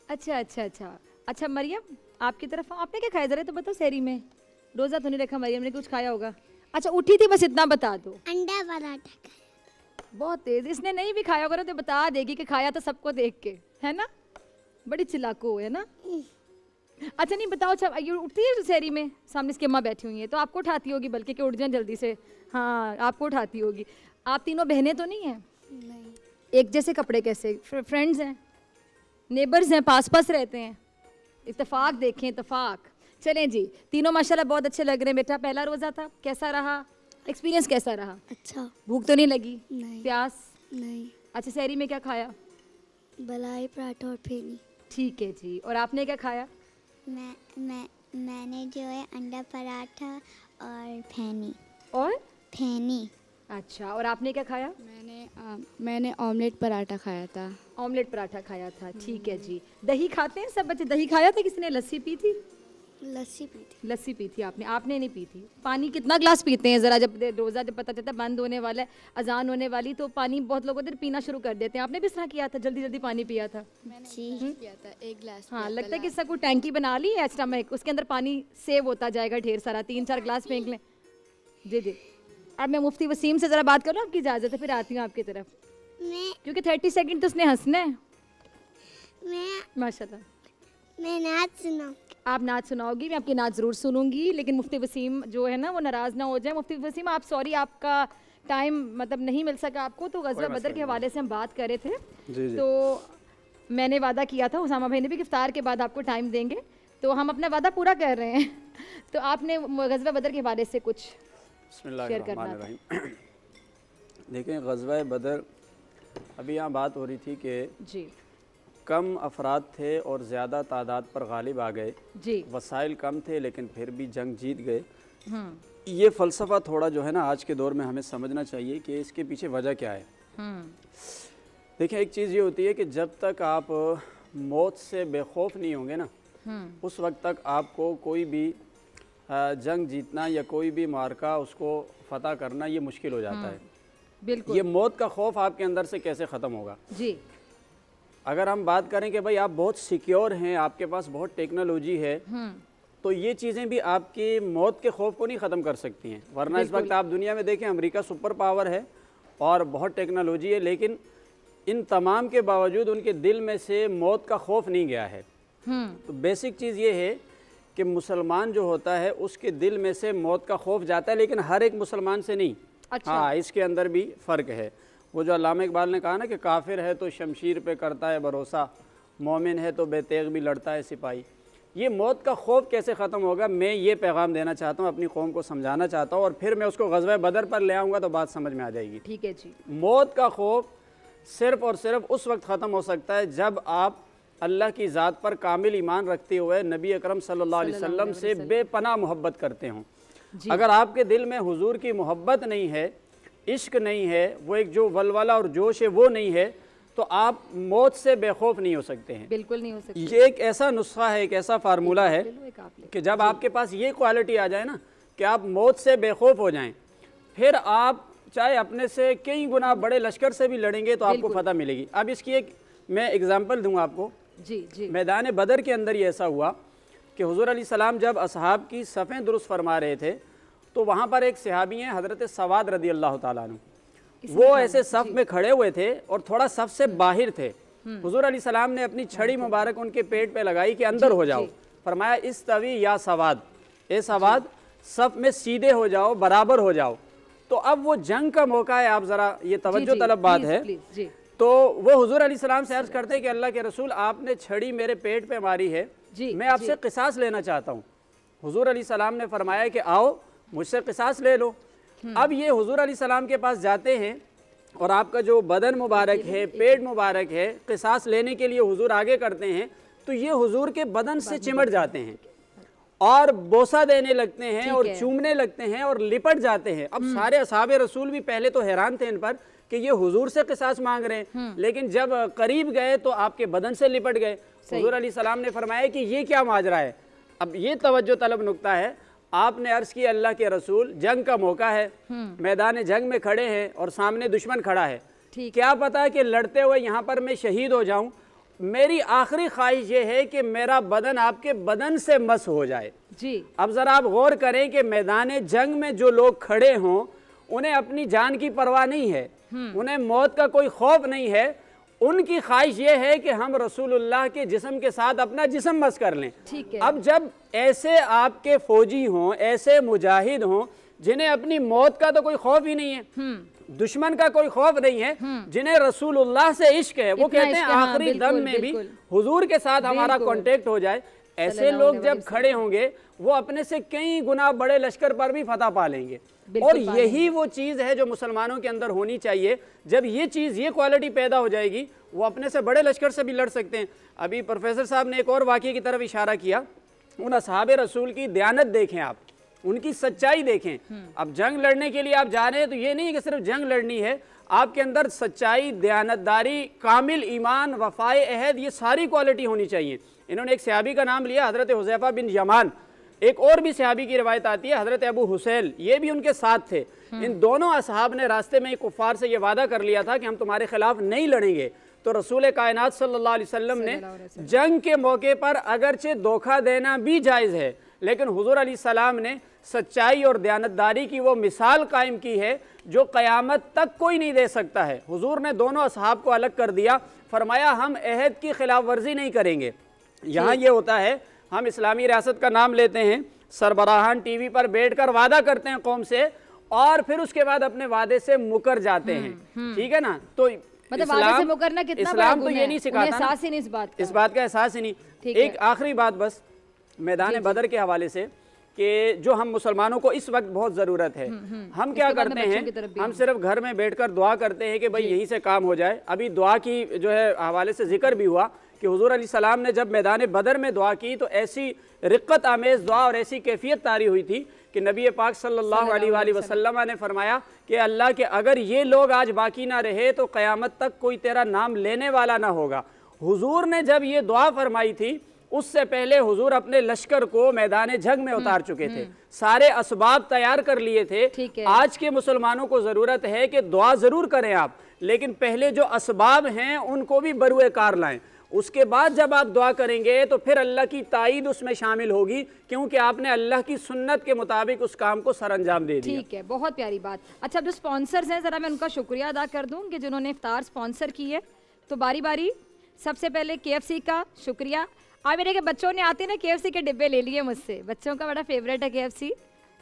अच्छा अच्छा अच्छा अच्छा। मरियम, आपकी तरफ आपने क्या खाया जरा तो बताओ। सहरी में रोज़ा तो नहीं रखा, मरियम ने कुछ खाया होगा। अच्छा, उठी थी, बस इतना बता दो। अंडा पराठा खाया। बहुत तेज, इसने नहीं भी खाया होगा ना तो बता देगी कि खाया तो सबको देख के, है ना। बड़ी चिल्लाकू है ना। अच्छा नहीं बताओ, अच्छा ये उठती है सहरी में? सामने इसकी अम्मा बैठी हुई है तो आपको उठाती होगी, बल्कि कि उठ जाए जल्दी से। हाँ, आपको उठाती होगी। आप तीनों बहनें तो नहीं हैं? नहीं। एक जैसे कपड़े कैसे? फ्रेंड्स हैं, नेबर्स हैं, पास पास रहते हैं? इत्तेफाक देखें, इत्तेफाक। चलें जी, तीनों माशाल्लाह बहुत अच्छे लग रहे हैं। बेटा पहला रोज़ा था, कैसा रहा एक्सपीरियंस? कैसा रहा? अच्छा। भूख तो नहीं लगी? नहीं। प्यास? नहीं। अच्छा, सहरी में क्या खाया? बलाई पराठा और फेनी। ठीक है जी। और आपने क्या खाया? मैंने जो है अंडा पराठा और फेनी। और फेनी। अच्छा, और आपने क्या खाया? मैंने ऑमलेट पराठा खाया था। ऑमलेट पराठा खाया था, ठीक है जी। दही खाते हैं सब बच्चे? दही खाया था? किसने लस्सी पी थी? लस्सी पी थी। लस्सी पी थी आपने? आपने नहीं पी थी। पानी कितना ग्लास पीते हैं ज़रा? जब रोज़ा जब पता चलता है बंद होने वाला है, अजान होने वाली, तो पानी बहुत लोग उधर पीना शुरू कर देते हैं। आपने भी इस तरह किया था? जल्दी जल्दी पानी पिया था? किया था, 1 गिलास। हाँ, लगता है कि इसका कोई टैंकी बना ली है स्टमक, उसके अंदर पानी सेव होता जाएगा ढेर सारा। 3-4 गिलास फेंक लें। जी जी। अब मैं मुफ्ती वसीम से ज़रा बात करूँ, आपकी इजाज़त है, फिर आती हूँ आपकी तरफ, क्योंकि 30 सेकंड तो उसने हंसना है। माशाल्लाह। मैं नाच सुनाऊँ? आप नाच सुनाओगी? मैं आपकी नाच ज़रूर सुनूंगी, लेकिन मुफ्ती वसीम जो है ना वो नाराज़ ना हो जाए। मुफ्ती वसीम आप सॉरी, आपका टाइम मतलब नहीं मिल सका आपको, तो गज़वा बदर के हवाले से हम बात कर रहे थे। जी। तो मैंने वादा किया था उसामा भाई ने भी कि इफ्तार के बाद आपको टाइम देंगे, तो हम अपना वादा पूरा कर रहे हैं। तो आपने गज़वा बदर के हवाले से कुछ शेयर करना था। देखें ग़ज़वा बदर, अभी यहाँ बात हो रही थी कि जी कम अफराद थे और ज़्यादा तादाद पर गालिब आ गए जी, वसाइल कम थे लेकिन फिर भी जंग जीत गए। ये फ़लसफ़ा थोड़ा जो है ना आज के दौर में हमें समझना चाहिए कि इसके पीछे वजह क्या है। देखिए एक चीज़ ये होती है कि जब तक आप मौत से बेखौफ नहीं होंगे ना, उस वक्त तक आपको कोई भी जंग जीतना या कोई भी मार्का उसको फ़तह करना ये मुश्किल हो जाता है। बिल्कुल। ये मौत का खौफ आपके अंदर से कैसे ख़त्म होगा? जी, अगर हम बात करें कि भाई आप बहुत सिक्योर हैं, आपके पास बहुत टेक्नोलॉजी है, तो ये चीज़ें भी आपकी मौत के खौफ को नहीं ख़त्म कर सकती हैं। वरना इस वक्त आप दुनिया में देखें, अमेरिका सुपर पावर है और बहुत टेक्नोलॉजी है, लेकिन इन तमाम के बावजूद उनके दिल में से मौत का खौफ नहीं गया है। तो बेसिक चीज़ ये है कि मुसलमान जो होता है उसके दिल में से मौत का खौफ जाता है, लेकिन हर एक मुसलमान से नहीं। अच्छा। हाँ, इसके अंदर भी फ़र्क है। वो जो अल्लामा इकबाल ने कहा ना कि काफिर है तो शमशीर पे करता है भरोसा, मोमिन है तो बेतेग भी लड़ता है सिपाही। ये मौत का खौफ कैसे ख़त्म होगा, मैं ये पैगाम देना चाहता हूँ, अपनी कौम को समझाना चाहता हूँ, और फिर मैं उसको ग़ज़वा बदर पर ले आऊँगा तो बात समझ में आ जाएगी। ठीक है जी। मौत का खौफ सिर्फ़ और सिर्फ उस वक्त ख़त्म हो सकता है जब आप अल्लाह की ज़ात पर कामिल ईमान रखते हुए नबी अकरम सल्लल्लाहु अलैहि वसल्लम से बेपनाह मोहब्बत करते हों। अगर आपके दिल में हुजूर की मोहब्बत नहीं है, इश्क नहीं है, वो एक जो वलवला और जोश है वो नहीं है, तो आप मौत से बेखौफ नहीं हो सकते हैं। बिल्कुल नहीं हो सकते। ये एक ऐसा नुस्खा है, एक ऐसा फार्मूला है कि जब आपके पास ये क्वालिटी आ जाए ना कि आप मौत से बेखौफ हो जाएं, फिर आप चाहे अपने से कई गुना बड़े लश्कर से भी लड़ेंगे तो आपको फतह मिलेगी। अब इसकी एक मैं एग्जाम्पल दूंगा आपको। जी। मैदान बदर के अंदर ये ऐसा हुआ कि हुजूर अलैहि सलाम जब असहाब की सफ़ें दुरुस्त फरमा रहे थे तो वहाँ पर एक सहाबी हैं हज़रत सवाद रदी अल्लाह ताला अन्हु, वो ऐसे सफ़ में खड़े हुए थे और थोड़ा सफ़ से बाहर थे। हुजूर अलैहि सलाम ने अपनी छड़ी मुबारक उनके पेट पे लगाई कि अंदर हो जाओ। फरमाया इस तवी या सवाद, ए सवाद सफ़ में सीधे हो जाओ, बराबर हो जाओ। तो अब वो जंग का मौका है, आप ज़रा ये तवज्जो तलब बात है। तो वो हुजूर अलैहि सलाम से अर्ज़ करते हैं कि अल्लाह के रसूल आपने छड़ी मेरे पेट पे मारी है, मैं आपसे क़िसास लेना चाहता हूँ। हुजूर अलैहि सलाम ने फरमाया कि आओ मुझसे क़िसास ले लो। अब ये हुजूर अलैहि सलाम के पास जाते हैं और आपका जो बदन मुबारक है, पेट मुबारक है, क़िसास लेने के लिए हुजूर आगे करते हैं तो ये हुजूर के बदन से चिमट जाते हैं और बोसा देने लगते हैं और चूमने लगते हैं और लिपट जाते हैं। अब सारे असहाबे रसूल भी पहले तो हैरान थे इन पर कि ये हुजूर से क़िसास मांग रहे हैं, लेकिन जब करीब गए तो आपके बदन से लिपट गए। हुजूर अलैहि सलाम ने फरमाया कि ये क्या माजरा है। अब ये तवज्जो तलब नुक्ता है। आपने अर्ज़ की अल्लाह के रसूल जंग का मौका है, मैदान जंग में खड़े हैं और सामने दुश्मन खड़ा है, क्या पता कि लड़ते हुए यहाँ पर मैं शहीद हो जाऊँ। मेरी आखिरी ख्वाहिश ये है कि मेरा बदन आपके बदन से मस हो जाए। जी। अब ज़रा आप गौर करें कि मैदान जंग में जो लोग खड़े हों उन्हें अपनी जान की परवाह नहीं है, उन्हें मौत का कोई खौफ नहीं है। उनकी ख्वाहिश ये है कि हम रसूलुल्लाह के जिस्म के साथ अपना जिस्म मस कर लें। ठीक है। अब जब ऐसे आपके फौजी हों, ऐसे मुजाहिद हों जिन्हें अपनी मौत का तो कोई खौफ ही नहीं है, दुश्मन का कोई खौफ नहीं है, जिन्हें रसूलुल्लाह से इश्क है, वो कहते हैं आखिरी दम में भी हुजूर के साथ हमारा कांटेक्ट हो जाए, ऐसे लोग जब खड़े होंगे वो अपने से कई गुना बड़े लश्कर पर भी फतह पा लेंगे। और यही वो चीज़ है जो मुसलमानों के अंदर होनी चाहिए। जब ये चीज़, ये क्वालिटी पैदा हो जाएगी, वो अपने से बड़े लश्कर से भी लड़ सकते हैं। अभी प्रोफेसर साहब ने एक और वाक़ये की तरफ इशारा किया, उन असहाबे रसूल की दयानत देखें आप, उनकी सच्चाई देखें। अब जंग लड़ने के लिए आप जा रहे हैं तो ये नहीं है कि सिर्फ जंग लड़नी है, आपके अंदर सच्चाई, दयानतदारी, कामिल ईमान, वफ़ाए अहद, ये सारी क्वालिटी होनी चाहिए। इन्होंने एक सहाबी का नाम लिया, हज़रत हुज़ैफ़ा बिन यमान। एक और भी सहाबी की रिवायत आती है, हज़रत अबू हुसैल, ये भी उनके साथ थे। इन दोनों असहाब ने रास्ते में कुफ़ार से ये वादा कर लिया था कि हम तुम्हारे खिलाफ नहीं लड़ेंगे। तो रसूल कायनात सल्लल्लाहु अलैहि वसल्लम ने जंग के मौके पर अगरचे धोखा देना भी जायज़ है, लेकिन हुजूर अलैहि सलाम ने सच्चाई और दयानतदारी की वो मिसाल कायम की है जो क़यामत तक कोई नहीं दे सकता है। हुजूर ने दोनों असहाब को अलग कर दिया, फरमाया हम अहद की खिलाफ वर्जी नहीं करेंगे। यहाँ ये होता है, हम इस्लामी रियासत का नाम लेते हैं, सरबराहान टीवी पर बैठकर वादा करते हैं कौम से और फिर उसके बाद अपने वादे से मुकर जाते हैं, ठीक है ना। तो मतलब वादे से मुकरना कितना इस्लाम तो ये नहीं सिखाता, एहसास ही नहीं इस बात का का एहसास ही नहीं। एक आखिरी बात बस मैदान बदर के हवाले से कि जो हम मुसलमानों को इस वक्त बहुत ज़रूरत है। हम क्या करते हैं, हम सिर्फ घर में बैठकर दुआ करते हैं कि भाई यहीं से काम हो जाए। अभी दुआ की जो है हवाले से जिक्र भी हुआ कि हुजूर अलैहिस्सलाम ने जब मैदान बदर में दुआ की तो ऐसी रिक्कत आमेज़ दुआ और ऐसी कैफियत तारी हुई थी कि नबी पाक सल्लल्लाहु अलैहि वसल्लम ने फरमाया कि अल्लाह के अगर ये लोग आज बाकी ना रहे तो क़यामत तक कोई तेरा नाम लेने वाला ना होगा। हुजूर ने जब ये दुआ फरमाई थी उससे पहले हुजूर अपने लश्कर को मैदान जंग में उतार चुके थे, सारे असबाब तैयार कर लिए थे। आज के मुसलमानों को ज़रूरत है कि दुआ ज़रूर करें आप, लेकिन पहले जो असबाब हैं उनको भी बरुए कार लाएं। उसके बाद जब आप दुआ करेंगे तो फिर अल्लाह की ताईद उसमें शामिल होगी, क्योंकि आपने अल्लाह की सुन्नत के मुताबिक उस काम को सरअंजाम दे दिया। ठीक है, बहुत प्यारी बात। अच्छा, अब जो स्पॉन्सर्स हैं ज़रा मैं उनका शुक्रिया अदा कर दूं कि जिन्होंने इफ्तार स्पॉन्सर की है। तो बारी बारी सबसे पहले KFC का शुक्रिया। आज मेरे के बच्चों ने आते ना KFC के डिब्बे ले लिए मुझसे, बच्चों का बड़ा फेवरेट है KFC,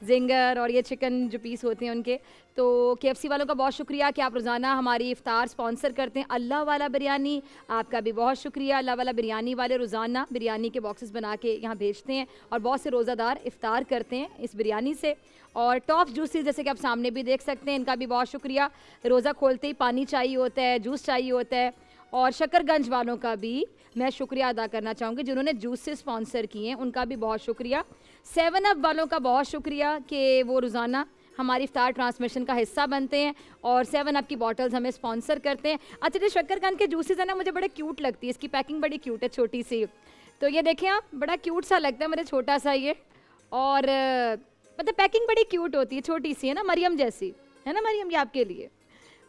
जिंगर और ये चिकन जो पीस होते हैं उनके। तो KFC वालों का बहुत शुक्रिया कि आप रोज़ाना हमारी इफ्तार स्पॉन्सर करते हैं। अल्लाह वाला बिरयानी, आपका भी बहुत शुक्रिया। अल्लाह वाला बिरयानी वाले रोज़ाना बिरयानी के बॉक्सेस बना के यहाँ भेजते हैं और बहुत से रोज़ादार इफ्तार करते हैं इस बिरयानी से। और टॉप जूसेस जैसे कि आप सामने भी देख सकते हैं, इनका भी बहुत शुक्रिया। रोज़ा खोलते ही पानी चाहिए होता है, जूस चाहिए होता है। और शकरगंज वालों का भी मैं शुक्रिया अदा करना चाहूँगी जिन्होंने जूस से स्पॉन्सर किए हैं, उनका भी बहुत शुक्रिया। 7 अप वालों का बहुत शुक्रिया कि वो रोज़ाना हमारी इफ्तार ट्रांसमिशन का हिस्सा बनते हैं और 7 अप की बॉटल्स हमें स्पॉन्सर करते हैं। अच्छा, जो शकरकंद के जूसेस है ना, मुझे बड़े क्यूट लगती है, इसकी पैकिंग बड़ी क्यूट है, छोटी सी। तो ये देखें आप, बड़ा क्यूट सा लगता है मुझे, छोटा सा ये, और मतलब पैकिंग बड़ी क्यूट होती है, छोटी सी है ना, मरियम जैसी है ना मरियम, ये आपके लिए।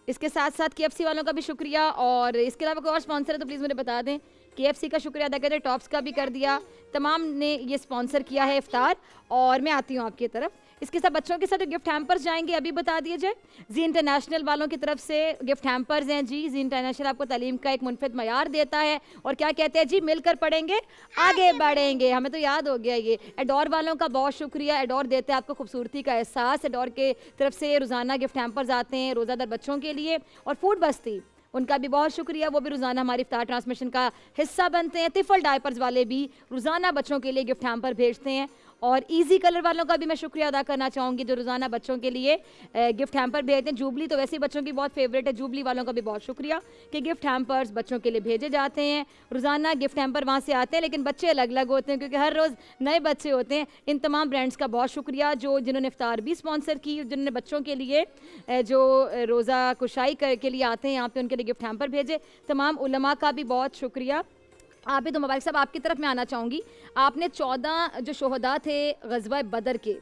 इसके साथ साथ KFC वालों का भी शुक्रिया, और इसके अलावा कोई और स्पॉन्सर है तो प्लीज़ मुझे बता दें। KFC का शुक्रिया अदा करते, टॉप्स का भी कर दिया, तमाम ने ये स्पॉन्सर किया है इफ्तार। और मैं आती हूँ आपकी तरफ, इसके साथ बच्चों के साथ जो गिफ्ट हैम्पर्स जाएंगे अभी बता दिए जाए। जी इंटरनेशनल वालों की तरफ से गिफ्ट हैम्पर्स हैं जी। जी इंटरनेशनल आपको तालीम का एक मुनफिद मयार देता है और क्या कहते हैं जी, मिलकर पढ़ेंगे आगे बढ़ेंगे, हमें तो याद हो गया ये। एडोर वालों का बहुत शुक्रिया, एडोर देते हैं आपको खूबसूरती का एहसास। एडोर के तरफ से रोज़ाना गिफ्ट हैम्पर्स आते हैं रोज़ादार बच्चों के लिए। और फूड बस्ती, उनका भी बहुत शुक्रिया, वो भी रोज़ाना हमारी इफ्तार ट्रांसमिशन का हिस्सा बनते हैं। तिफल डायपर्स वाले भी रोज़ाना बच्चों के लिए गिफ्ट हैम्पर भेजते हैं। और इजी कलर वालों का भी मैं शुक्रिया अदा करना चाहूँगी जो रोज़ाना बच्चों के लिए गिफ्ट हैम्पर भेजते हैं। जुबली तो वैसे ही बच्चों की बहुत फेवरेट है, जुबली वालों का भी बहुत शुक्रिया कि गिफ्ट हैम्पर्स बच्चों के लिए भेजे जाते हैं। रोज़ाना गिफ्ट हैम्पर वहाँ से आते हैं, लेकिन बच्चे अलग अलग होते हैं क्योंकि हर रोज़ नए बच्चे होते हैं। इन तमाम ब्रांड्स का बहुत शुक्रिया जो जिन्होंने इफ्तार भी स्पॉन्सर की, जिन्होंने बच्चों के लिए जो रोज़ा कुशाई के लिए आते हैं यहाँ पे उनके लिए गिफ्ट हैम्पर भेजे। तमाम उलमा का भी बहुत शुक्रिया। आप ही तो मुबारक साहब, आपकी तरफ मैं आना चाहूँगी। आपने 14 जो शोहदा थे ग़ज़वा बदर के,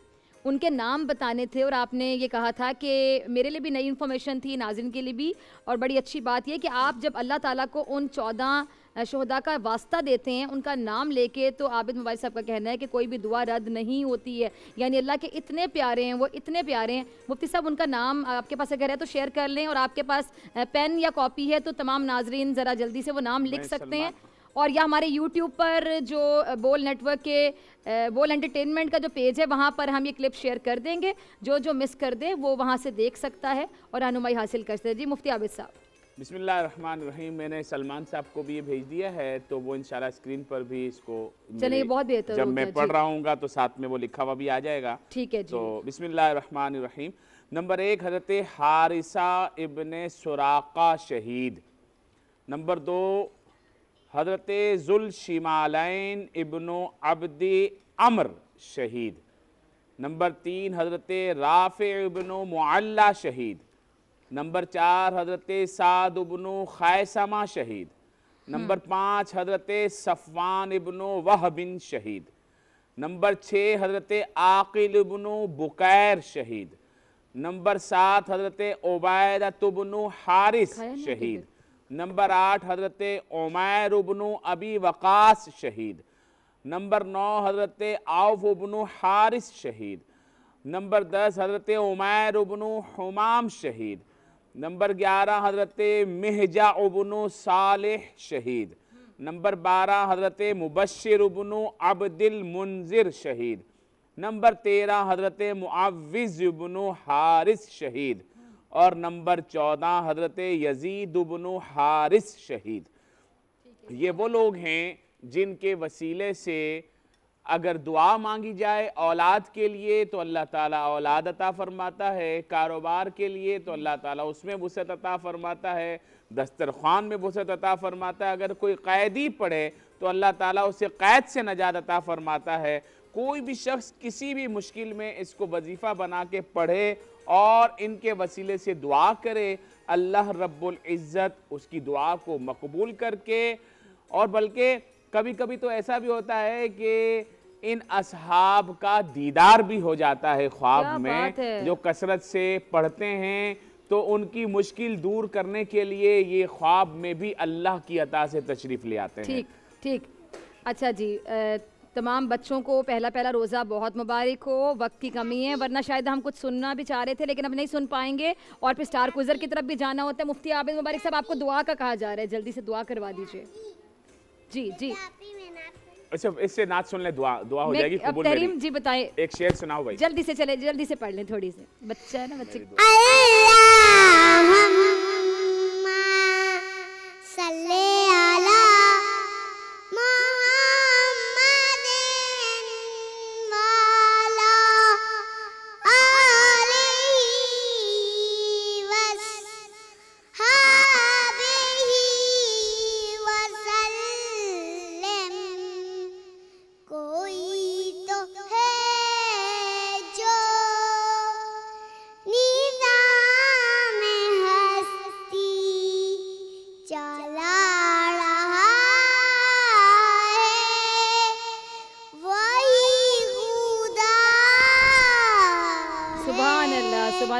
उनके नाम बताने थे और आपने ये कहा था कि मेरे लिए भी नई इन्फॉर्मेशन थी, नाज़रीन के लिए भी, और बड़ी अच्छी बात यह कि आप जब अल्लाह ताला को उन 14 शोहदा का वास्ता देते हैं उनका नाम लेके, तो आबिद मुबारक साहब का कहना है कि कोई भी दुआ रद्द नहीं होती है। यानी अल्लाह के इतने प्यारे हैं, वो इतने प्यारे हैं। मुफ्ती साहब, उनका नाम आपके पास अगर है तो शेयर कर लें, और आपके पास पेन या कॉपी है तो तमाम नाजरीन ज़रा जल्दी से वो नाम लिख सकते हैं। और या हमारे YouTube पर जो बोल नेटवर्क के बोल एंटरटेनमेंट का जो पेज है वहाँ पर हम ये क्लिप शेयर कर देंगे, जो मिस कर दे वो वहाँ से देख सकता है और रहनुमाई हासिल कर सकते हैं। जी मुफ्ती आबिद साहब। बिस्मिल्लाहिर्रहमानिर्रहीम। मैंने सलमान साहब को भी ये भेज दिया है, तो वो इंशाल्लाह स्क्रीन पर भी इसको चलिए बहुत बेहतर जब मैं पढ़ रहा हूँगा तो साथ में वो लिखा हुआ भी आ जाएगा। ठीक है जी। तो बिस्मिल्लाहिर्रहमानिर्रहीम। नंबर 1 हज़रत हारिसा इब्ने सुराका शहीद। नंबर 2 हज़रत ज़ुल शिमालैन इब्नो अब्दी अम्र शहीद। नंबर 3 हज़रत राफ़े इब्नो मुअल्ला शहीद। नंबर 4 हज़रत साद इब्नो खैसमा शहीद। नंबर 5 हज़रत सफ़वान इब्नो वहबिन शहीद। नंबर 6 हज़रत आक़िल इब्नो बुकैर शहीद। नंबर 7 हज़रत उबैदा इब्नो हारिस शहीद। नंबर 8 हज़रत उमैर इब्नु अबी वक़ास शहीद। नंबर 9 हज़रत औफ इब्नु हारिस शहीद। नंबर 10 हज़रत उमैर इब्नु हुमाम शहीद। नंबर 11 हज़रत मिहजा इब्नु सालिह शहीद। नंबर 12 हज़रत मुबश्शिर इब्नु अब्दिल मुंज़िर शहीद। नंबर 13 हज़रत मुअव्विज़ इब्नु हारिस शहीद। और नंबर 14 हज़रत यजीद इब्नु हारिस शहीद। ये वो लोग हैं जिनके वसीले से अगर दुआ मांगी जाए औलाद के लिए तो अल्लाह ताला औलाद अता फरमाता है, कारोबार के लिए तो अल्लाह ताला उसमें वुसअत अता फरमाता है, दस्तरखान में वुसअत अता फरमाता है। अगर कोई कैदी पढ़े तो अल्लाह ताला उसे कैद से नजात अता फरमाता है। कोई भी शख्स किसी भी मुश्किल में इसको वजीफ़ा बना के पढ़े और इनके वसीले से दुआ करे, अल्लाह रब्बुल इज़्ज़त उसकी दुआ को मकबूल करके, और बल्कि कभी कभी तो ऐसा भी होता है कि इन असहाब का दीदार भी हो जाता है ख्वाब में, जो कसरत से पढ़ते हैं तो उनकी मुश्किल दूर करने के लिए ये ख्वाब में भी अल्लाह की अता से तशरीफ़ ले आते हैं। ठीक ठीक, अच्छा जी, तमाम बच्चों को पहला रोज़ा बहुत मुबारक हो। वक्त की कमी है, वरना शायद हम कुछ सुनना भी चाह रहे थे लेकिन अब नहीं सुन पाएंगे और फिर स्टार क्विज़र की तरफ भी जाना होता है। मुफ्ती आबिद मुबारक साहब, आपको दुआ का कहा जा रहा है, जल्दी से दुआ करवा दीजिए। जी जी, अच्छा इससे नात सुन ले, दुआ हो जाएगी कबूल। तहरीम जी बताएं, एक शेर सुनाओ भाई। जल्दी से चले, जल्दी से पढ़ लें, थोड़ी सी बच्चा है ना, बच्चे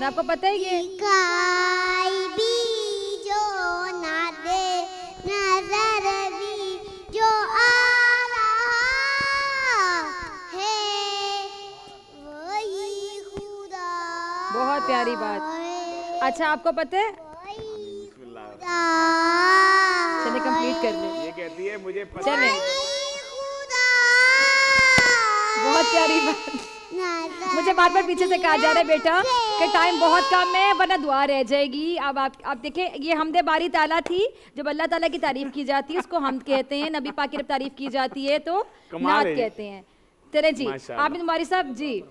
आपको पता है ये भी जो ना दे नजर भी जो आ रहा है वही खुदा। बहुत प्यारी बात। अच्छा आपको पता है, चलिए कंप्लीट कर ले। ये कहती है मुझे पता है, बहुत प्यारी बात। मुझे बार बार पीछे से कहा जा रहा है बेटा कि टाइम बहुत कम है वरना दुआ रह जाएगी। अब आप देखें, ये हमदे बारी ताला थी, जब अल्लाह ताला की तारीफ की जाती है उसको हमद कहते हैं, नबी पाक की तारीफ की जाती है तो नात कहते हैं। चले जी, आप हमारी साहब जी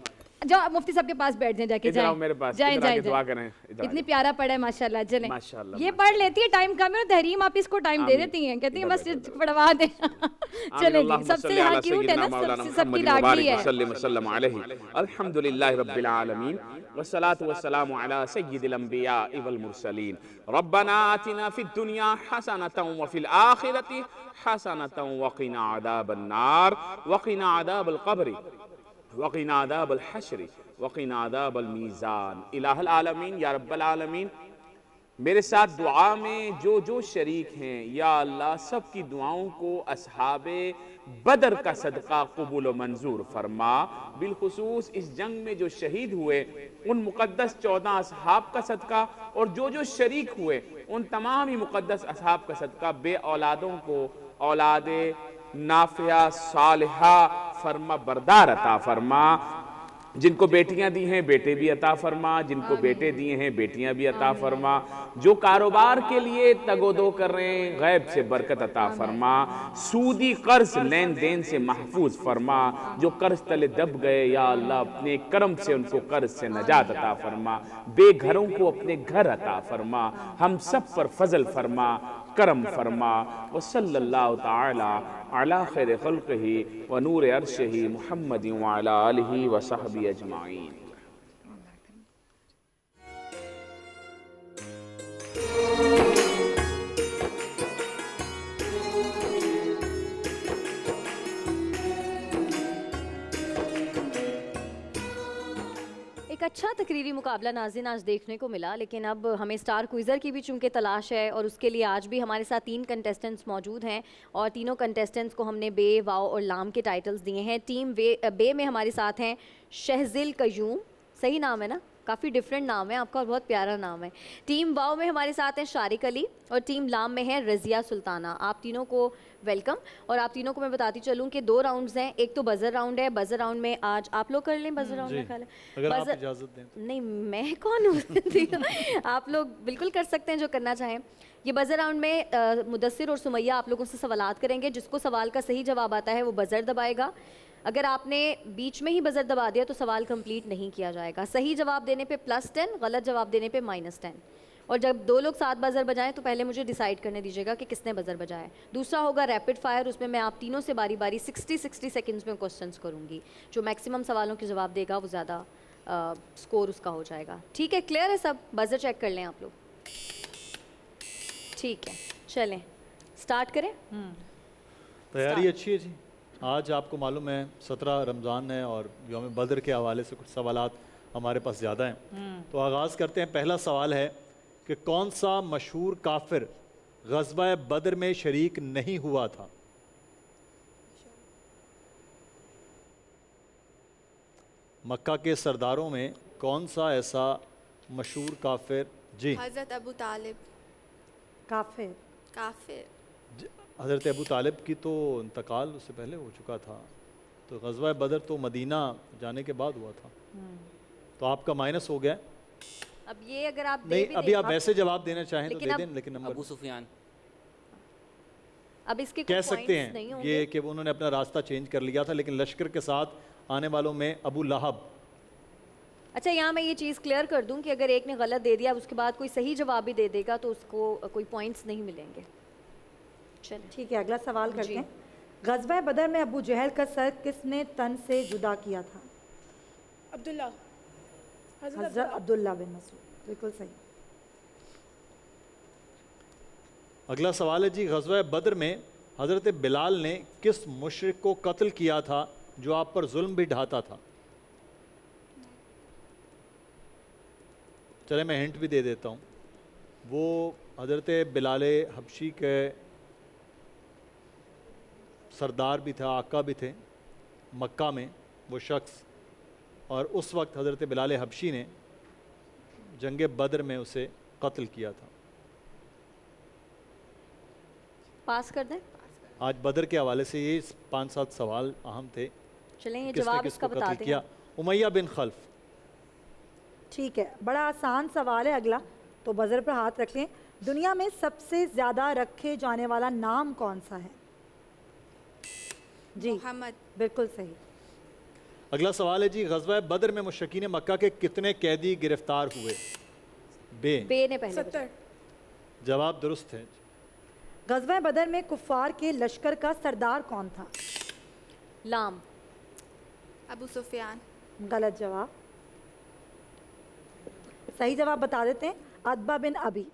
जाओ, मुफ्ती साहब के पास बैठ जाएं, जाके जाएं मेरे पास, जाएं दुआ करें। इतनी प्यारा पढ़ा है माशाल्लाह। चले माशाल्लाह, ये पढ़ लेती है, टाइम कम है, तहरीम आप इसको टाइम दे देती हैं, कहती हैं बस पढ़वा दे। चले जी, सबसे यहाँ क्यूट है ना, सबकी लाडली है। अल्हम्दुलिल्लाह रब्बिल आलमीन वस्सलातु वस्सलामु अला सय्यिदिल अंबिया वल मुरसलीन रब्बना आतिना फिद दुनिया हसनतन व फिल आखिरति हसनतन व क़िना अज़ाबन नार व क़िना अज़ाबल क़ब्र वक़िना अज़ाबल हश्र वक़िना अज़ाबल मीज़ान। इलाहुल आलमीन या रब्बल आलमीन, मेरे साथ दुआ में जो शरीक हैं या अल्लाह, सब की दुआओं को असहाबे बदर का सदका कबूल व मंजूर फरमा। बिलखुसूस इस जंग में जो शहीद हुए उन मुक़द्दस 14 असहाब का सदका, और जो शरीक हुए उन तमाम ही मुक़द्दस असहाब का सदका बे औलादों को औलादे नाफिया सालिहा फरमा बरदार अता फरमा। जिनको बेटियां दी हैं बेटे भी अता फरमा, जिनको बेटे दिए हैं बेटियां भी अता फरमा। जो कारोबार के लिए तगोदो कर रहे हैं गैब से बरकत अता फरमा। सूदी कर्ज लेन देन से महफूज फरमा। जो कर्ज तले दब गए या अल्लाह अपने करम से उनको कर्ज से नजात अता फरमा। बेघरों को अपने घर अता फरमा। हम सब पर फजल फरमा, करम फरमा। व सल्लल्लाहु तआला अला खैर खल्क़िही व नूर अर्शिही मुहम्मदिन व अला आलिही व सहबी अजमाइन। एक अच्छा तकरीरी मुकाबला नाज़रीन आज देखने को मिला, लेकिन अब हमें स्टार क्विज़र की भी चूँकि तलाश है और उसके लिए आज भी हमारे साथ 3 कंटेस्टेंट्स मौजूद हैं और तीनों कंटेस्टेंट्स को हमने बे, वाओ और लाम के टाइटल्स दिए हैं। टीम बे में हमारे साथ हैं शहजिल कयूम, सही नाम है ना, काफ़ी डिफरेंट नाम है आपका और बहुत प्यारा नाम है। टीम वाओ में हमारे साथ हैं शारिक अली और टीम लाम में है रज़िया सुल्ताना। आप तीनों को वेलकम। और आप तीनों को मैं बताती चलूँ कि 2 राउंड्स हैं, एक तो बजर राउंड है। बजर राउंड में आज आप लोग कर लें, बजर राउंड में ख्याल है, अगर आप इजाज़त दें। नहीं मैं कौन हूँ आप लोग बिल्कुल कर सकते हैं जो करना चाहें। ये बजर राउंड में मुदस्सिर और सुमैया आप लोगों से सवालात करेंगे, जिसको सवाल का सही जवाब आता है वो बजर दबाएगा। अगर आपने बीच में ही बजर दबा दिया तो सवाल कंप्लीट नहीं किया जाएगा। सही जवाब देने पे +10, गलत जवाब देने पे -10। और जब दो लोग साथ बजर बजाएं तो पहले मुझे डिसाइड करने दीजिएगा कि किसने बजर बजाया है। दूसरा होगा रैपिड फायर, उसमें मैं आप तीनों से बारी बारी 60 सेकंड्स में क्वेश्चंस करूंगी। जो मैक्सिमम सवालों के जवाब देगा वो ज़्यादा स्कोर उसका हो जाएगा। ठीक है, क्लियर है सब? बजर चेक कर लें आप लोग। ठीक है, चलें स्टार्ट करें। तैयारी अच्छी है जी। आज आपको मालूम है 17 रमज़ान है और यौम बदर के हवाले से कुछ सवालात हमारे पास ज़्यादा हैं। तो आगाज़ करते हैं। पहला सवाल है कि कौन सा मशहूर काफिर ग़ज़वा बदर में शरीक नहीं हुआ था? मक्का के सरदारों में कौन सा ऐसा मशहूर काफिर? जी, हज़रत अबू तालिब। काफिर। काफिर। हज़रत अबू तालिब की तो इंतकाल उससे पहले हो चुका था, तो ग़ज़वा बदर तो मदीना जाने के बाद हुआ था। तो आपका माइनस हो गया। अब ये अगर आप नहीं, अभी आप वैसे जवाब देना चाहें तो दे दें, लेकिन नंबर अबू सुफियान अब इसके कह सकते हैं ये कि उन्होंने अपना रास्ता चेंज कर लिया था, लेकिन लश्कर के साथ आने वालों में अबू लहब। अच्छा, यहाँ मैं ये चीज़ क्लियर कर दूं कि अगर एक ने गलत दे दिया उसके बाद कोई सही जवाब भी दे देगा तो उसको कोई पॉइंट्स नहीं मिलेंगे। चलिए ठीक है, अगला सवाल करते हैं। ग़ज़वा बदर में अबू जहल का सर किसने तन से जुदा किया था? अब्दुल्ला। हज़रत अब्दुल्ला बिन मसूद। बिल्कुल सही। अगला सवाल है जी, ग़ज़वा बदर में हज़रत बिलाल ने किस मुशरिक को कत्ल किया था जो आप पर जुल्म भी ढाता था? चले मैं हिंट भी दे देता हूँ। वो हज़रत बिलाल हबशी के सरदार भी था, आका भी थे मक्का में वो शख्स, और उस वक्त हज़रत बिलाल हबशी ने जंग बदर में उसे कत्ल किया था। पास कर दें। आज बदर के हवाले से ये 5-7 सवाल अहम थे। चलें ये किसने जवाब किसको इसका बता कत्ल किया? उमैया बिन खल्फ। ठीक है, बड़ा आसान सवाल है अगला, तो बजर पर हाथ रख लें। दुनिया में सबसे ज़्यादा रखे जाने वाला नाम कौन सा है? जी, मोहम्मद। बिल्कुल सही। अगला सवाल है जी, ग़ज़वा बदर में मुशरिकीन मक्का के कितने कैदी गिरफ्तार हुए? बे ने पहले 70। जवाब दुरुस्त है। ग़ज़वा बदर में कुफ़ार के लश्कर का सरदार कौन था? लाम। अबू सुफियान। गलत जवाब। सही जवाब बता देते हैं, अतबा बिन अबी।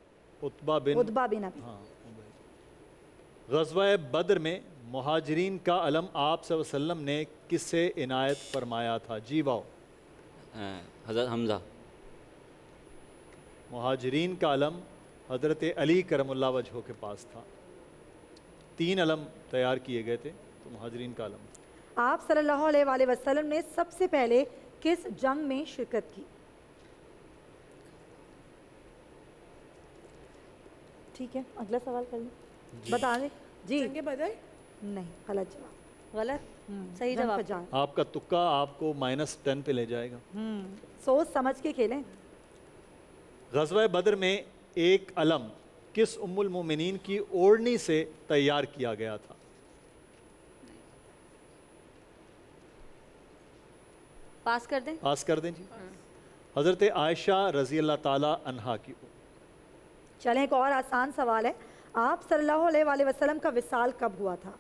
उतबा बिन अबी। हाँ। ग़ज़वा बदर में मुहाजिरीन का अलम आप सल्लल्लाहु अलैहि वसल्लम ने किससे इनायत फरमाया था? जी वाओ। हज़रत हमज़ा। मुहाजिरीन का अलम हज़रत अली करमुल्लाह वजहो के पास था। 3 अलम तैयार किए गए थे, तो मुहाजिरीन का अलम। आप सल्लल्लाहु अलैहि वसल्लम ने सबसे पहले किस जंग में शिरकत की? ठीक है, अगला सवाल कर लें। बता दें। जी, जंग बदर। नहीं, गलत जवाब। गलत। सही जवाब। आपका तुक्का आपको -10 पे ले जाएगा। सोच समझ के खेलें। ग़ज़वा बदर में एक अलम किस उम्मुल मोमिनीन की ओढ़नी से तैयार किया गया था? पास कर दें। पास कर दें जी। हज़रत आयशा रज़ी अल्लाह ताला अन्हा की। चलें, एक और आसान सवाल है। आप सल्लल्लाहु अलैहि वसल्लम का विसाल कब हुआ था?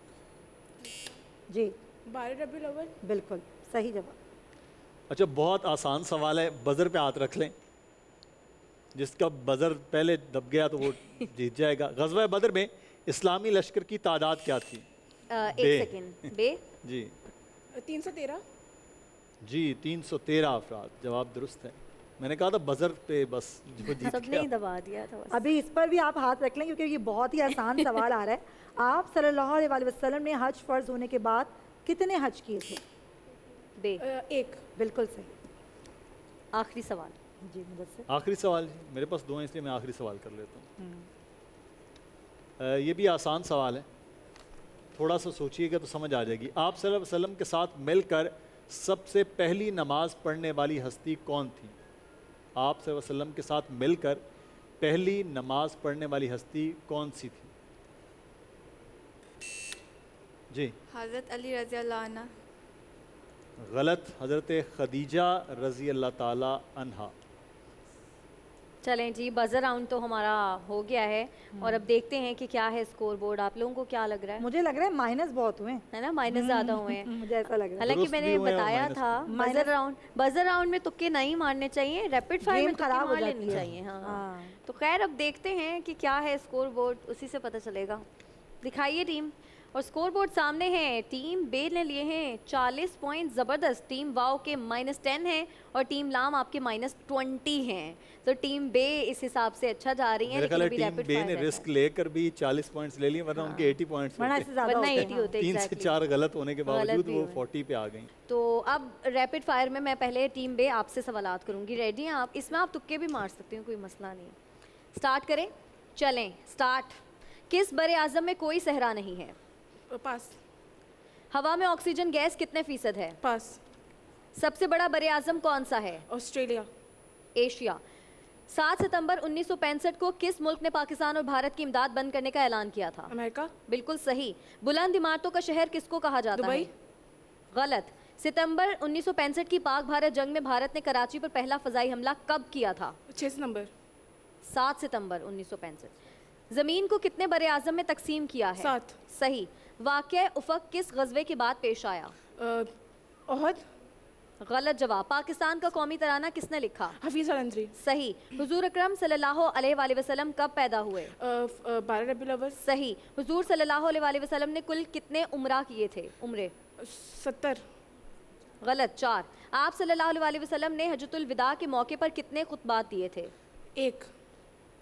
जी, 12 रबीउल अव्वल। बिल्कुल सही जवाब। अच्छा, बहुत आसान सवाल है, बजर पे हाथ रख लें। जिसका बजर पहले दब गया तो वो जीत जाएगा। ग़ज़वा बदर में इस्लामी लश्कर की तादाद क्या थी? एक सेकंड। बे जी 313। जी 313 अफराद। जवाब दुरुस्त है। मैंने कहा था बजर पे बस जो जीत सबने ही दबा दिया था बस। अभी इस पर भी आप हाथ रख लें क्योंकि ये बहुत ही आसान सवाल आ रहा है। आप सल्लल्लाहु अलैहि वसल्लम ने हज फ़र्ज होने के बाद कितने हज किए थे? बे एक। बिल्कुल सही। आखिरी सवाल। जी मुझसे आखिरी सवाल। मेरे पास 2 हैं इसलिए मैं आखिरी सवाल कर लेता हूँ। ये भी आसान सवाल है, थोड़ा सा सोचिएगा तो समझ आ जाएगी। आप सल्लल्लाहु अलैहि वसल्लम के साथ मिलकर सबसे पहली नमाज पढ़ने वाली हस्ती कौन थी? आप सल्लल्लाहु अलैहि वसल्लम के साथ मिलकर पहली नमाज पढ़ने वाली हस्ती कौन सी थी? जी हज़रत अली रज़ी अल्लाह अन्हु। गलत, हज़रत खदीजा रज़ी अल्लाह ताला अन्हा। चलें जी, बजर राउंड तो हमारा हो गया है और अब देखते हैं कि क्या है स्कोर बोर्ड। आप लोगों को क्या लग रहा है? मुझे लग रहा है माइनस बहुत हुए है ना, माइनस ज़्यादा हुए हैं। मुझे ऐसा लग रहा है। हालांकि मैंने बताया था बजर राउंड में तुक्के नहीं मारने चाहिए, रैपिड फायर में खराब हो लेनी चाहिए। हाँ, तो खैर अब देखते हैं कि क्या है स्कोर बोर्ड, उसी से पता चलेगा। दिखाइए टीम, और स्कोर बोर्ड सामने है। टीम बे ने लिए हैं 40 पॉइंट, ज़बरदस्त। टीम वाओ के -10 हैं और टीम लाम आपके -20 हैं। तो टीम बे इस हिसाब से अच्छा जा रही है। लेकिन टीम बे ने रिस्क लेकर भी 40 पॉइंट्स ले लिए, वरना उनके 80 पॉइंट्स वरना 80 होते। 3 से 4 गलत होने के बावजूद वो 40 पे आ गई। तो अब रैपिड फायर में मैं पहले टीम बे आपसे सवालात करूंगी। रेडी हैं आप? इसमें आप तुक्के भी मार सकते हो, कोई मसला नहीं। स्टार्ट करें? चलें स्टार्ट। किस बरे आज़म में कोई सहरा नहीं है? पास। हवा में ऑक्सीजन गैस कितने फीसद है? पास। सबसे बड़ा बरे आज़म कौन सा है? ऑस्ट्रेलिया। एशिया। 7 सितंबर 1965 को किस मुल्क ने पाकिस्तान और भारत की इमदाद बंद करने का ऐलान किया था? अमेरिका। बिल्कुल सही। बुलंद इमारतों का शहर किसको कहा जाता है? गलत। सितंबर 1965 की पाक भारत जंग में भारत ने कराची पर पहला फजाई हमला कब किया था? 6 सितंबर। 7 सितंबर 1965। जमीन को कितने बरे आज़म में तकसीम किया है? 7। सही। वाक़या उफ़क़ किस गज़वे के बाद पेश आया? ओहद। गलत जवाब। पाकिस्तान का कौमी तराना किसने लिखा? हफीज़ अलंदरी। सही। हुजूर अकरम सल्लल्लाहु अलैहि वसल्लम कब पैदा हुए? 12 रबीउल अव्वल। सही। हुजूर सल्लल्लाहु अलैहि वसल्लम ने कुल कितने उम्रा किए थे? उम्रे 70। गलत। 4। आप सल्लल्लाहु अलैहि वसल्लम ने हज्जतुल विदा के मौके पर कितने खुतबात दिए थे? 1।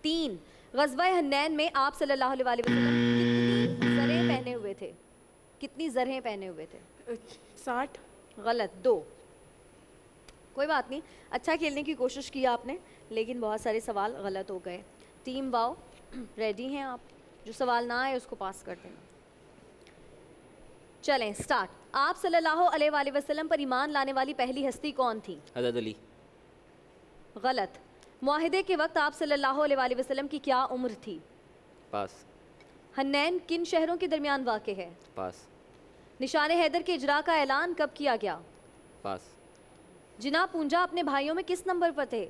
3। ग़ज़वा हन्नैन में आप सल्लल्लाहु अलैहि वसल्लम कितनी ज़रहें पहने हुए थे? कितनी ज़रहें पहने हुए थे? 60। गलत। 2। कोई बात नहीं, अच्छा खेलने की कोशिश की आपने, लेकिन बहुत सारे सवाल गलत हो गए। टीम वाओ रेडी हैं आप? जो सवाल ना आए उसको पास कर देना। चलें स्टार्ट। आप सल्लल्लाहु अलैहि वसल्लम पर ईमान लाने वाली पहली हस्ती कौन थी? हज़रत अली। गलत। मुआहिदे के वक्त आप सल्लल्लाहु अलैहि वसल्लम की क्या उम्र थी? पास। हन्नैन किन शहरों के दरमियान वाक़े है? पास। निशान हैदर के इजरा का ऐलान कब किया गया? पास। जिनाब पूंजा अपने भाइयों में किस नंबर पर थे?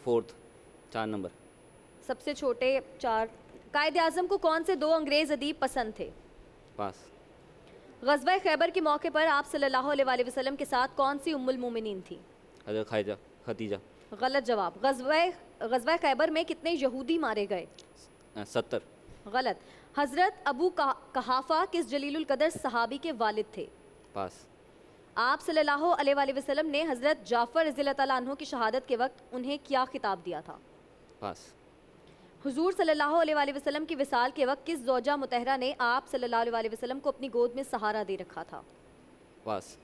4th, 4 number. सबसे छोटे 4। कायद आज़म को कौन से 2 अंग्रेज़ अदीब पसंद थे? पास। ग़ज़वा खैबर के मौके पर आप सल्लल्लाहु अलैहि वसल्लम के साथ कौन सी उम्मुल मोमिनीन थी? हज़रत खदीजा। गलत जवाब। ग़ज़वा खैबर में कितने यहूदी मारे गए? 70। गलत। हज़रत अबू कहाफ़ा किस जलीलुल क़दर सहाबी के वालिद थे? पास। आप सल्लल्लाहु अलैहि वसल्लम ने हज़रत जाफ़र रज़ियल्लाहु तआला अन्हु की शहादत के वक्त उन्हें क्या खिताब दिया था? पास। हुजूर सल्लल्लाहु अलैहि वसल्लम की विसाल के वक्त किस ज़ौजा मुतहरा ने आप सल्लल्लाहु अलैहि वसल्लम को अपनी गोद में सहारा दे रखा था? पास।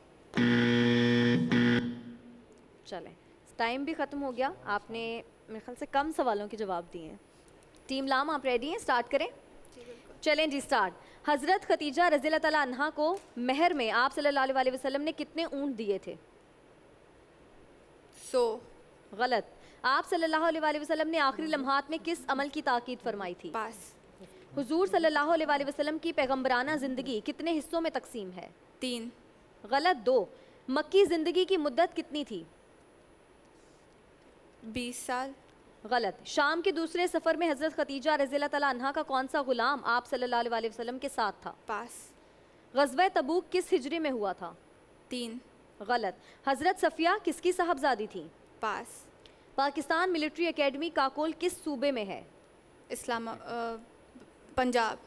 चलें, टाइम भी ख़त्म हो गया। आपने मेरे ख्याल से कम सवालों के जवाब दिए हैं। टीम लाम आप रेडी हैं? स्टार्ट करें? चलें जी स्टार्ट। हज़रत खदीजा रज़ियल्लाहु तआला अन्हा को महर में आप सल्लल्लाहु अलैहि वसल्लम ने कितने ऊँट दिए थे? 100। गलत। आप सल्लल्लाहु अलैहि वसल्लम ने आखिरी लम्हात में किस अमल की ताकीद फरमाई थी? पास। हुजूर सल्लल्लाहु अलैहि वसल्लम की पैगम्बराना ज़िंदगी कितने हिस्सों में तकसीम है? 3। गलत। 2। मक्की ज़िंदगी की मुद्दत कितनी थी? 20 साल। गलत। शाम के दूसरे सफ़र में हज़रत खदीजा रज़ियल्लाहु तआला अन्हा का कौन सा गुलाम आप सल्लल्लाहु अलैहि वसल्लम के साथ था? पास। ग़ज़वा तबूक किस हिजरी में हुआ था? 3। गलत। हज़रत सफ़िया किसकी साहबजादी थी? पास। पाकिस्तान मिलिट्री एकेडमी काकोल किस सूबे में है? पंजाब।